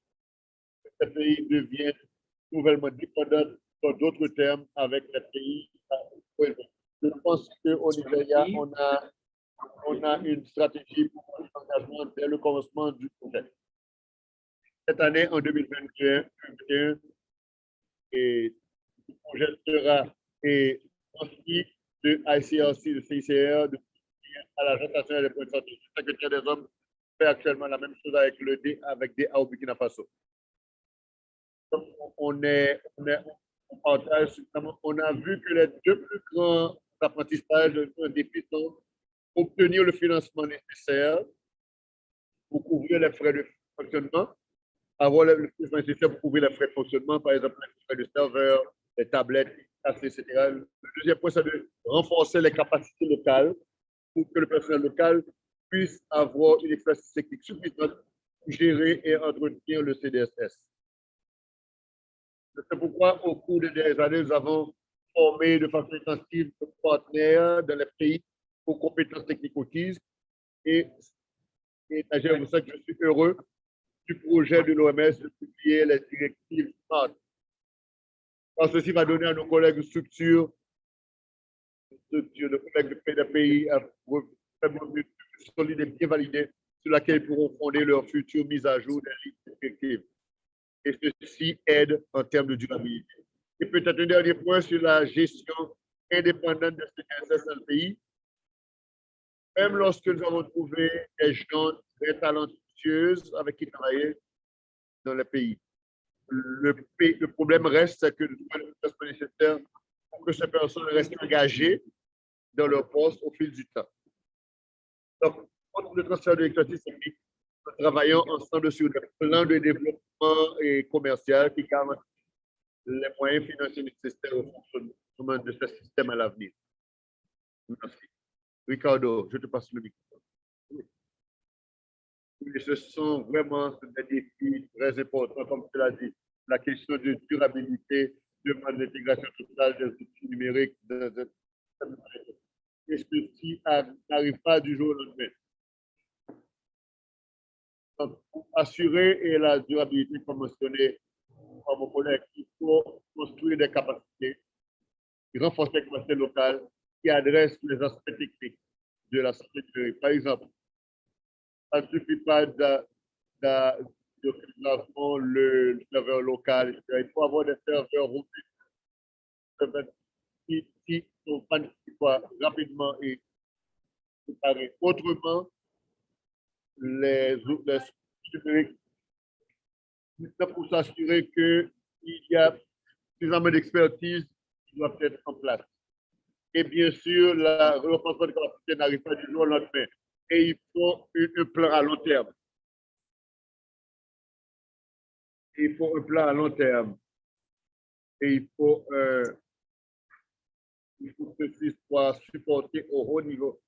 Ces pays deviennent nouvellement dépendants sur d'autres termes avec les pays. Je pense qu'au Nigeria, on a une stratégie pour l'engagement dès le commencement du projet. Cette année, en 2021, et le projet sera transmis de ICRC, de CICR, à l'Agence nationale des points de santé. Le secrétaire des hommes fait actuellement la même chose avec le D, avec DA au Burkina Faso. Donc, on a vu que les deux plus grands apprentissages de défi sont obtenir le financement nécessaire pour couvrir les frais de fonctionnement, avoir le financement nécessaire pour couvrir les frais de fonctionnement, par exemple les frais de serveur, les tablettes, etc. Le deuxième point, c'est de renforcer les capacités locales pour que le personnel local puisse avoir une expertise technique suffisante pour gérer et entretenir le CDSS. C'est pourquoi, au cours des dernières années, nous avons formé de façon intensive nos partenaires dans les pays aux compétences techniques requises. Et c'est pour ça que je suis heureux du projet de l'OMS de publier les directives SMART. Parce que ceci va donner à nos collègues une structure de collègues de pays solide et bien validée sur laquelle ils pourront fonder leur future mise à jour des lignes directives. Et ceci aide en termes de durabilité. Et peut-être un dernier point sur la gestion indépendante de ce CDSS dans le pays. Même lorsque nous avons trouvé des gens très talentueux avec qui travailler dans le pays, le problème reste, c'est que nous devons le faire nécessaire pour que ces personnes restent engagées dans leur poste au fil du temps. Donc, contre le transfert de l'expertise technique, nous travaillons ensemble sur des plans de développement et commercial qui garantissent les moyens financiers nécessaires au fonctionnement de ce système à l'avenir. Merci. Ricardo, je te passe le micro. Et ce sont vraiment des défis très importants, comme tu l'as dit. La question de durabilité demande l'intégration totale des outils numériques. Et ceci n'arrive pas du jour au lendemain. Donc, pour assurer la durabilité, comme mentionné, par mon collègue, il faut construire des capacités, renforcer les capacités locales qui adressent les aspects techniques de la santé numérique. Par exemple, ça ne suffit pas de le serveur local. Il faut avoir des serveurs robustes qui sont rapidement et séparés. Autrement, les numériques, pour s'assurer qu'il y a suffisamment d'expertise qui doit être en place. Et bien sûr, le renforcement de capacité n'arrive pas du jour au lendemain. Et il faut un plan à long terme. Il faut un plan à long terme. Et il faut que ceci soit supporté au haut niveau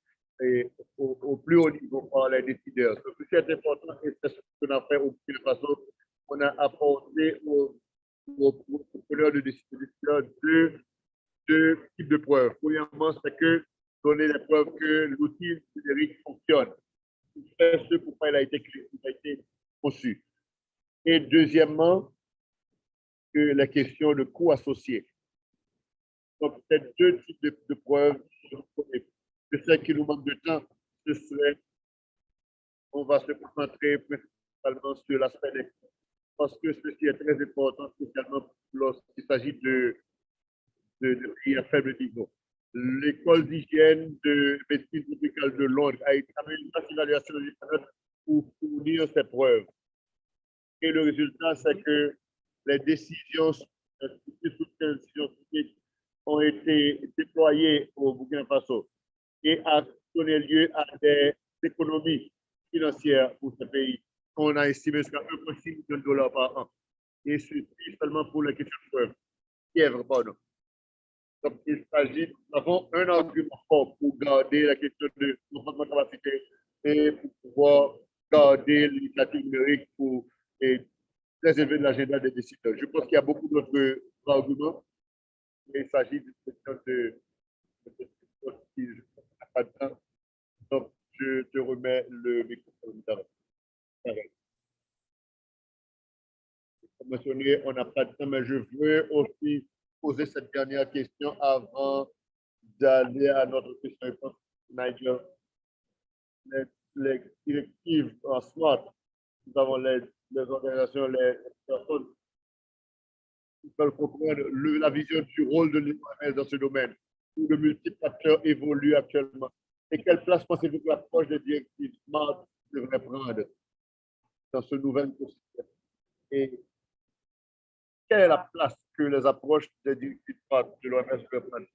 et au plus haut niveau par les décideurs. Ce qui est important, et c'est ce qu'on a fait au Burkina Faso, on a apporté aux preneurs de décision deux types de preuves. Premièrement, c'est que donner les preuves que l'outil numérique fonctionne. C'est ce pourquoi il a été conçu. Et deuxièmement, que la question de coûts associés. Donc, c'est deux types de preuves. Je sais qu'il nous manque de temps. On va se concentrer principalement sur l'aspect des coûts, parce que ceci est très important, spécialement lorsqu'il s'agit de pays à faible niveau. L'école d'hygiène de médecine tropicale de Londres a établi une évaluation de pour fournir ces preuves. Et le résultat, c'est que les décisions ont été déployées au Burkina Faso et a donné lieu à des économies financières pour ce pays qu'on a estimé jusqu'à 1,6 million de dollars par an. Et ceci seulement pour les questions de preuve. Fièvre, pardon. Donc, il s'agit, nous avons un argument fort pour garder la question de renforcement de capacité et pour pouvoir garder l'initiative numérique pour préserver l'agenda des décideurs. Je pense qu'il y a beaucoup d'autres arguments, mais il s'agit d'une question de pas de temps. Donc, je te remets le microphone. Comme mentionné, on n'a pas de temps, mais je veux aussi poser cette dernière question avant d'aller à notre question-réponse. Nigel, les directives en SWOT, nous avons les organisations, les personnes qui veulent comprendre la vision du rôle de l'OMS dans ce domaine, où de multiples acteurs évoluent actuellement. Et quelle place pensez-vous que l'approche des directives SMART devrait prendre dans ce nouvel processus? Et quelle est la place que les approches des directives SMART de l'OMS devraient prendre?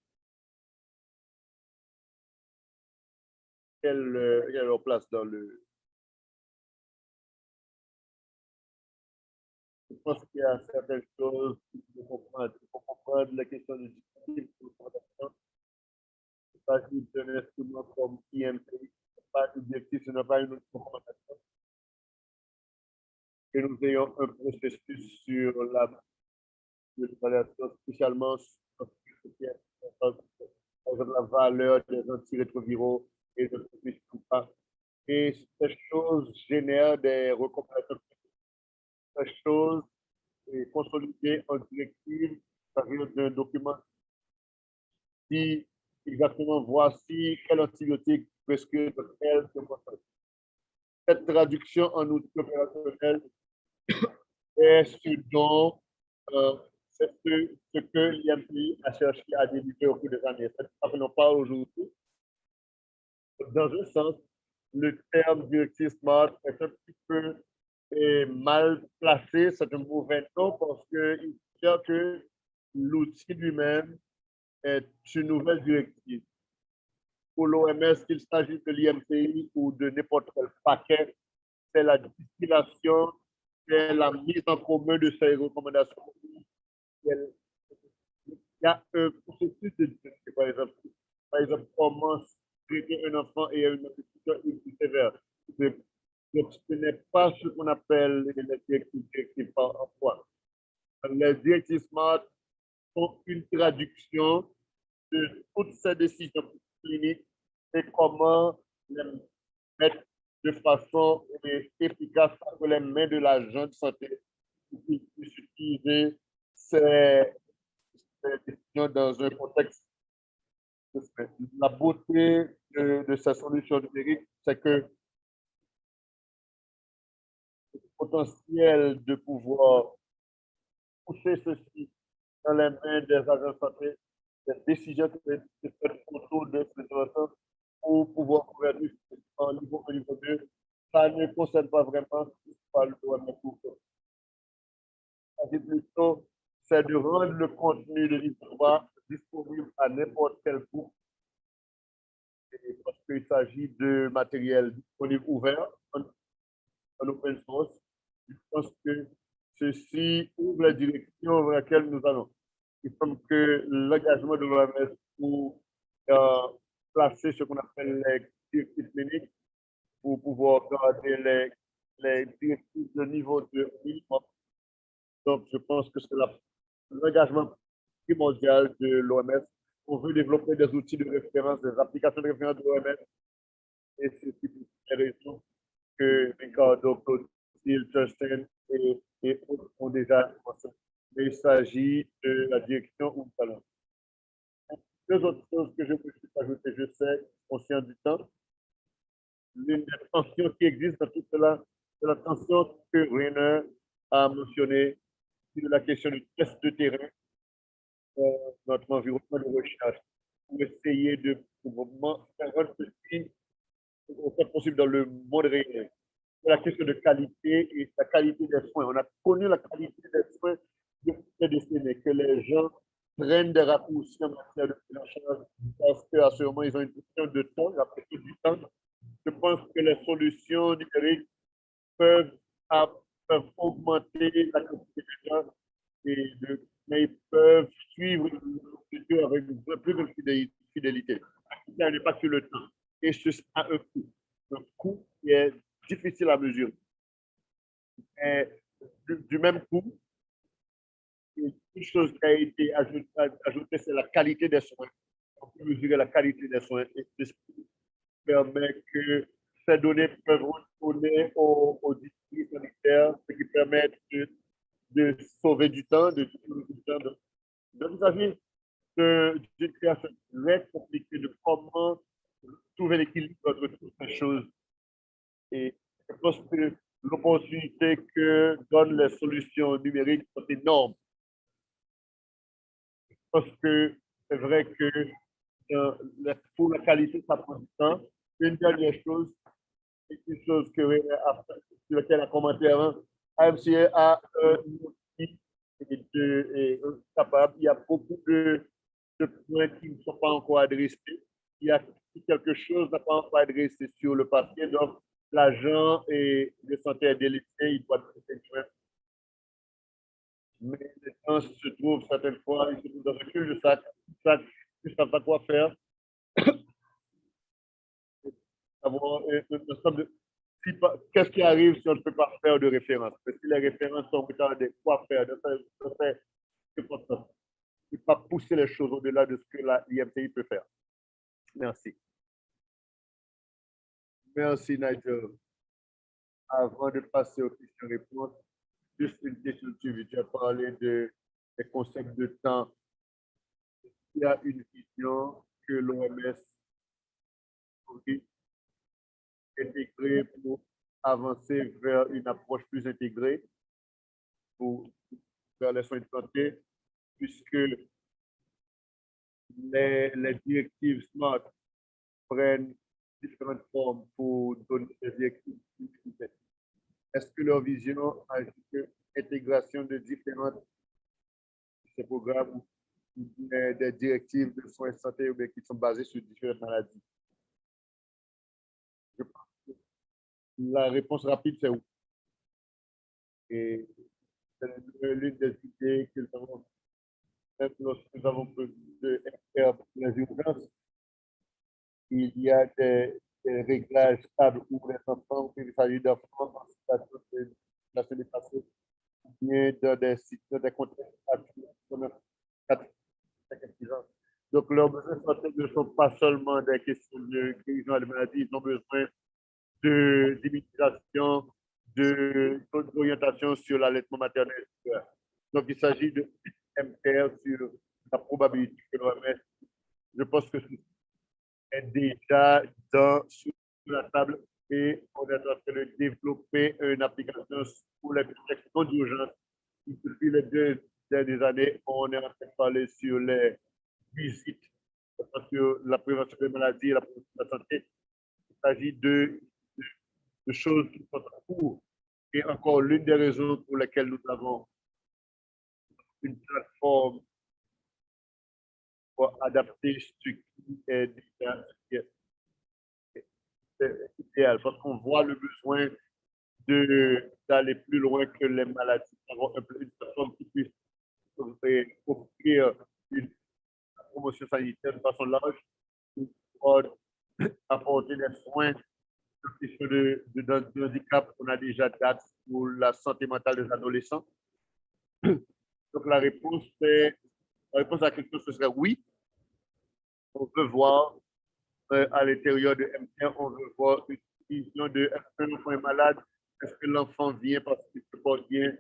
Quelle est leur place dans le... Je pense qu'il y a certaines choses qu'il faut comprendre. Il faut comprendre la question du dispositif de recommandation. Ce n'est pas juste un instrument comme IMP, ce n'est pas l'objectif, ce n'est pas une autre recommandation. Que nous ayons un processus sur l'évaluation, spécialement sur ce qui est par exemple, la valeur des antirétroviraux et de ce qui se passe. Et ces choses génèrent des recommandations. Ces choses consolidées en directive, ça vient d'un document qui exactement voici quel antibiotique presque tel que cette traduction en outil opérationnel est ce dont c'est ce que l'IMPI a cherché à délivrer au cours des années. Rappelons pas aujourd'hui. Dans un sens, le terme directive SMART est un petit peu mal placé, c'est un mauvais nom parce qu'il dit que l'outil lui-même est une nouvelle directive. Pour l'OMS, qu'il s'agisse de l'IMPI ou de n'importe quel paquet, c'est la distillation, c'est la mise en commun de ces recommandations. Il y a un processus de directive, par exemple, comment traiter un enfant et une situation plus sévère. Donc, ce n'est pas ce qu'on appelle les directives par emploi. Les directives SMART sont une traduction de toutes ces décisions cliniques et comment les mettre de façon efficace entre les mains de l'agent de santé puisse utiliser ces décisions dans un contexte de fait. La beauté de ces solutions numériques, c'est que le potentiel de pouvoir pousser ceci dans les mains des agents de santé, des décisions qui peuvent être faites autour de ces situations pour pouvoir gouverner en niveau 1, niveau 2, ça ne concerne pas vraiment ce qui parle de l'OMS. Plutôt, c'est de rendre le contenu de l'histoire disponible à n'importe quel groupe parce qu'il s'agit de matériel disponible ouvert en open source. Je pense que ceci ouvre la direction vers laquelle nous allons. Il semble que l'engagement de l'OMS pour placer ce qu'on appelle les directives cliniques pour pouvoir garder les directives de niveau de minimum. Donc, je pense que c'est l'engagement primordial de l'OMS. On veut développer des outils de référence, des applications de référence de l'OMS. Et c'est pour ces raisons que Ricardo, Claude, Justin et autres ont déjà commencé. Mais il s'agit de la direction où nous allons. Deux autres choses que je peux ajouter, je sais, conscient du temps. L'une des tensions qui existe dans tout cela, c'est la tension que Rainer a mentionnée sur la question du test de terrain dans notre environnement de recherche pour essayer de faire rendre ceci au fait possible dans le monde réel. C'est la question de qualité et la qualité des soins. On a connu la qualité des soins depuis des décennies, que les gens prennent des raccourcis en matière de prise en charge parce qu'à ce moment, ils ont une question de temps, la pression du temps. Je pense que les solutions numériques peuvent, peuvent augmenter la qualité des gens, mais ils peuvent suivre avec plus de fidélité. Ça n'est pas sur le temps. Et ce sera un coût qui est difficile à mesurer. Et du même coup, une chose qui a été ajoutée, c'est la qualité des soins. On peut mesurer la qualité des soins et ceci permet que ces données peuvent retourner aux districts sanitaires, ce qui permet de sauver du temps, de sauver du temps. Donc, il s'agit d'une création très compliquée de comment trouver l'équilibre entre toutes ces choses. Et je pense que l'opportunité que donnent les solutions numériques sont énormes. Parce que c'est vrai que pour la qualité, ça prend du temps. Une dernière chose, c'est une chose sur laquelle a commenté avant, AMCA a un outil capable. Il y a beaucoup de points qui ne sont pas encore adressés. Il y a quelque chose n'a pas encore adressé sur le papier. Donc, l'agent de santé est délaissé, il doit traiter mais les gens se trouvent certaines fois, ils se trouvent dans un cul-de-sac, ils ne savent pas quoi faire. Avoir qu'est-ce qui arrive si on ne peut pas faire de référence? Parce que si les références sont retardées, quoi faire? C'est ne pas pousser les choses au-delà de ce que l'IMTI peut faire. Merci. Merci, Nigel. Avant de passer aux questions-réponses, juste une question suivie. Tu as parlé des concepts de temps. Il y a une vision que l'OMS intégrer pour avancer vers une approche plus intégrée pour, vers les soins de santé, puisque les directives SMART prennent différentes formes pour donner des directives. Est-ce que leur vision a une intégration de différentes ces programmes ou des directives de soins de santé qui sont basées sur différentes maladies? Je pense que la réponse rapide, c'est oui. Et c'est l'une des idées que nous avons, lorsque nous avons besoin d'experts pour les urgences, il y a des réglages stables pour les enfants, il s'agit d'enfants en situation de nationalisation, bien dans des contextes donc, leurs besoins de santé ne sont pas seulement des questions de guérison de maladie, ils ont besoin d'immunisation, d'orientation sur l'allaitement maternel. Donc, il s'agit de MR sur la probabilité que l'OMS, je pense que c'est déjà sur la table et on est en train de développer une application pour les protections d'urgence. Depuis les 2 dernières années, on est en train de parler sur les visites, parce que la prévention des maladies et la prévention de la santé, il s'agit de choses qui sont en cours. Et encore l'une des raisons pour lesquelles nous avons une plateforme pour adapter ce qui est idéal, parce qu'on voit le besoin d'aller plus loin que les maladies, d'avoir une plateforme qui puisse offrir une promotion sanitaire de façon large, pour apporter des soins question de handicap. On a déjà date pour la santé mentale des adolescents. Donc la réponse à la question, ce serait oui. On veut voir à l'intérieur de MR, on veut voir une vision de est-ce que l'enfant est malade, est-ce que l'enfant vient parce qu'il se porte bien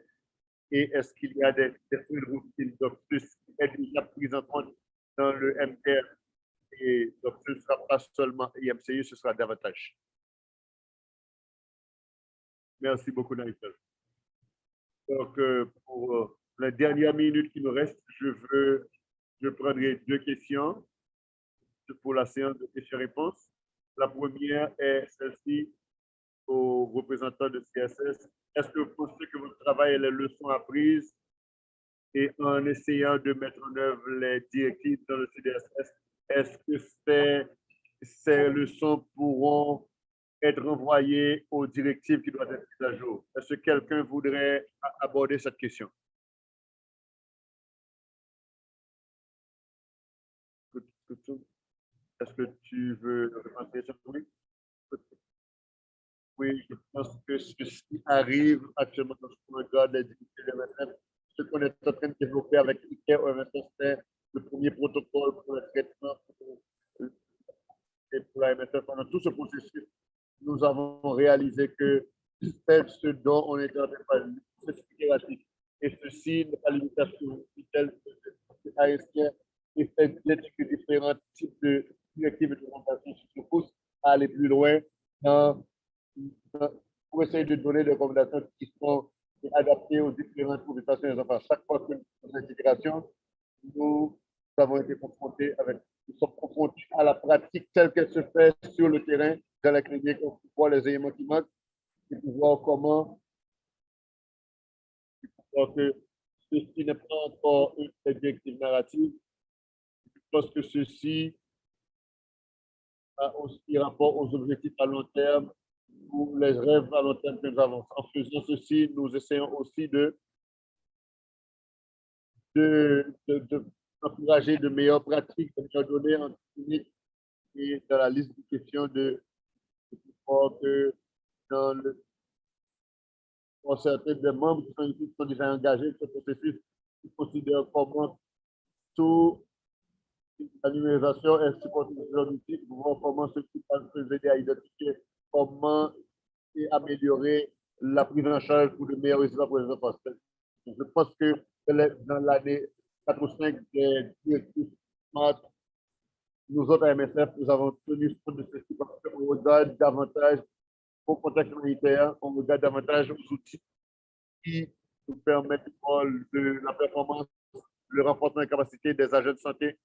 et est-ce qu'il y a des soins de routine. Donc, ceci est déjà pris en compte dans le MR. Et donc, ce ne sera pas seulement IMCU, ce sera davantage. Merci beaucoup, Naïtel. Donc, pour la dernière minute qui nous reste, je prendrai 2 questions pour la séance de questions-réponses. La première est celle-ci aux représentants de CSS. Est-ce que vous pensez que votre travail et les leçons apprises et en essayant de mettre en œuvre les directives dans le CDSS, est-ce que ces leçons pourront être renvoyées aux directives qui doivent être mises à jour? Est-ce que quelqu'un voudrait aborder cette question? Est-ce que tu veux répondre à ça? Oui. Oui, je pense que ceci arrive actuellement dans ce regard des difficultés de MSF. Ce qu'on est en train de développer avec ICARE au MSF, c'est le premier protocole pour le traitement pour la MSF. Pendant tout ce processus, nous avons réalisé que c'est ce dont on est en train de parler, c'est spéculatif. Et ceci n'est pas limitation telle que ASR et fait que différents types de directives et de recommandations se poussent à aller plus loin dans pour essayer de donner des recommandations qui sont adaptées aux différentes professions des enfants. Chaque fois que nous faisons l'intégration, nous avons été confrontés nous sommes confrontés à la pratique telle qu'elle se fait sur le terrain, dans la clinique, pour voir les éléments qui manquent et pour voir comment, que ceci n'est pas encore une directive narrative, parce que ceci a aussi rapport aux objectifs à long terme ou les rêves à long terme que nous avons. En faisant ceci, nous essayons aussi d'encourager de meilleures pratiques, de meilleures données en clinique et dans la liste de questions de que dans le pour certains des membres qui sont déjà engagés dans ce processus, ils considèrent comment toute la numérisation est supportée sur l'outil pour voir comment ceci peut aider à identifier comment et améliorer la prise en charge pour de meilleurs résultats pour les enfants. Je pense que dans l'année 4 ou 5 des directives SMART, nous autres à MSF, nous avons tenu compte de ceci parce qu'on regarde davantage au contexte humanitaire, on regarde davantage aux outils qui nous permettent de la performance, le renforcement des capacités des agents de santé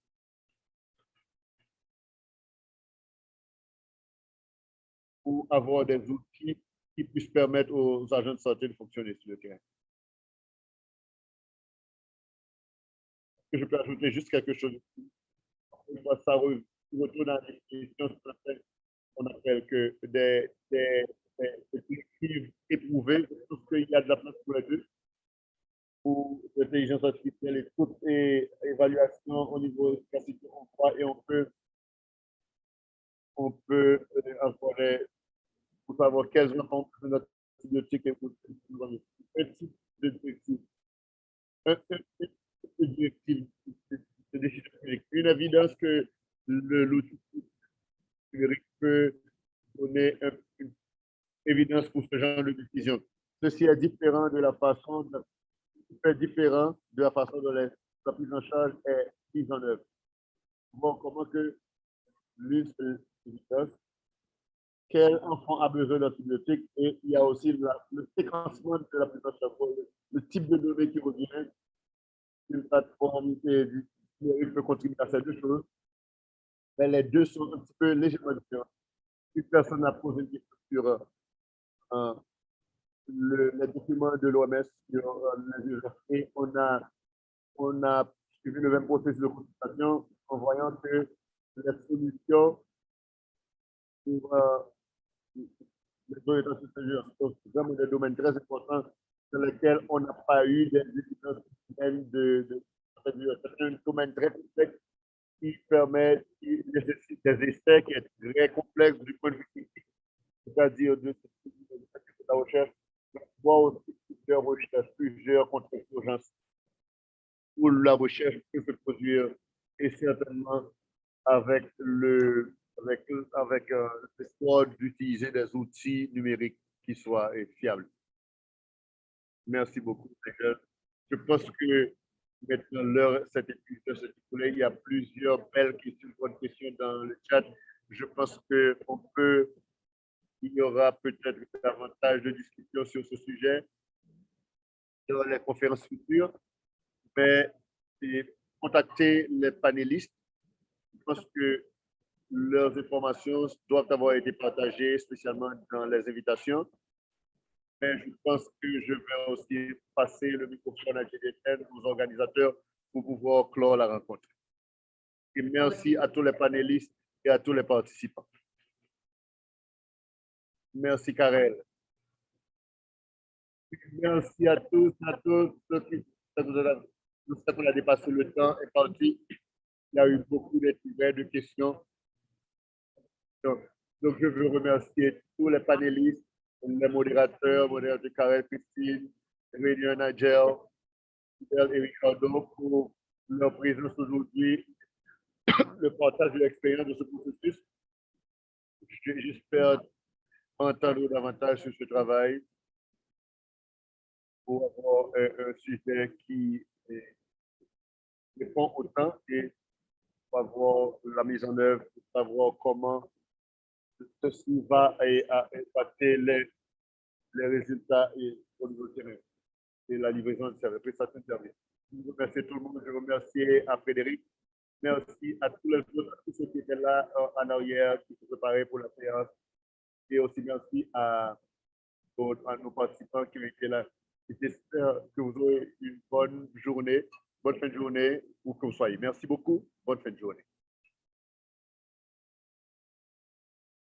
pour avoir des outils qui puissent permettre aux agents de santé de fonctionner sur le terrain. Je peux ajouter juste quelque chose. Ça retourne à la définition qu'on appelle que des directives éprouvées. Je pense qu'il y a de la place pour les deux, pour l'intelligence artificielle et toute évaluation au niveau efficacité, on voit et on peut encore pour savoir quels enfants ont notre antibiotique et pour un type de directive. Une directive de décision numérique. Une évidence que l'outil numérique peut donner une évidence pour ce genre de décision. ceci est différent de la façon, différent de la façon dont la prise en charge est mise en œuvre. Bon, comment que l'une se efficace, quel enfant a besoin d'antibiotiques et il y a aussi le séquencement de la prise en charge, le type de données qui revient, une plateforme qui peut contribuer à ces deux choses, mais les deux sont un petit peu légèrement différents. Une personne a posé une question sur les documents de l'OMS sur les urgences et on a suivi le même processus de consultation en voyant que les solutions pour les orientations stratégiques sont vraiment des domaines très importants dans lesquels on n'a pas eu des évidences c'est un domaine très complexe qui permet, qui nécessite des essais qui est très complexe du point de vue clinique, c'est-à-dire de la recherche, voire aussi plusieurs recherches, plusieurs contextes d'urgence où la recherche peut se produire et certainement avec l'espoir d'utiliser des outils numériques qui soient fiables. Merci beaucoup. Je pense que maintenant, l'heure s'est écoulée. Il y a plusieurs belles questions, bonnes questions dans le chat. Je pense qu'il y aura peut-être davantage de discussions sur ce sujet dans les conférences futures, mais contacter les panélistes. Je pense que leurs informations doivent avoir été partagées, spécialement dans les invitations. Mais je pense que je vais aussi passer le microphone à GDTN, aux organisateurs, pour pouvoir clore la rencontre. Et merci à tous les panélistes et à tous les participants. Merci, Karel. Merci à tous ceux qui on a dépassé le temps et parti. Il y a eu beaucoup d'intérêts, de questions. Donc, je veux remercier tous les panélistes, les modérateurs Karel, Christine, Réunion Nigel, et Ricardo pour leur présence aujourd'hui, le partage de l'expérience de ce processus. J'espère entendre davantage sur ce travail pour avoir un sujet qui répond au temps et pour avoir la mise en œuvre, pour savoir comment ceci va impacter les résultats au niveau terrain et la livraison de services, prestation de services. Je remercie tout le monde. Je remercie à Frédéric. Merci à tous les autres, à tous ceux qui étaient là en arrière, qui se préparaient pour la séance. Et aussi merci à nos participants qui ont été là. J'espère que vous aurez une bonne journée, bonne fin de journée, où que vous soyez. Merci beaucoup. Bonne fin de journée.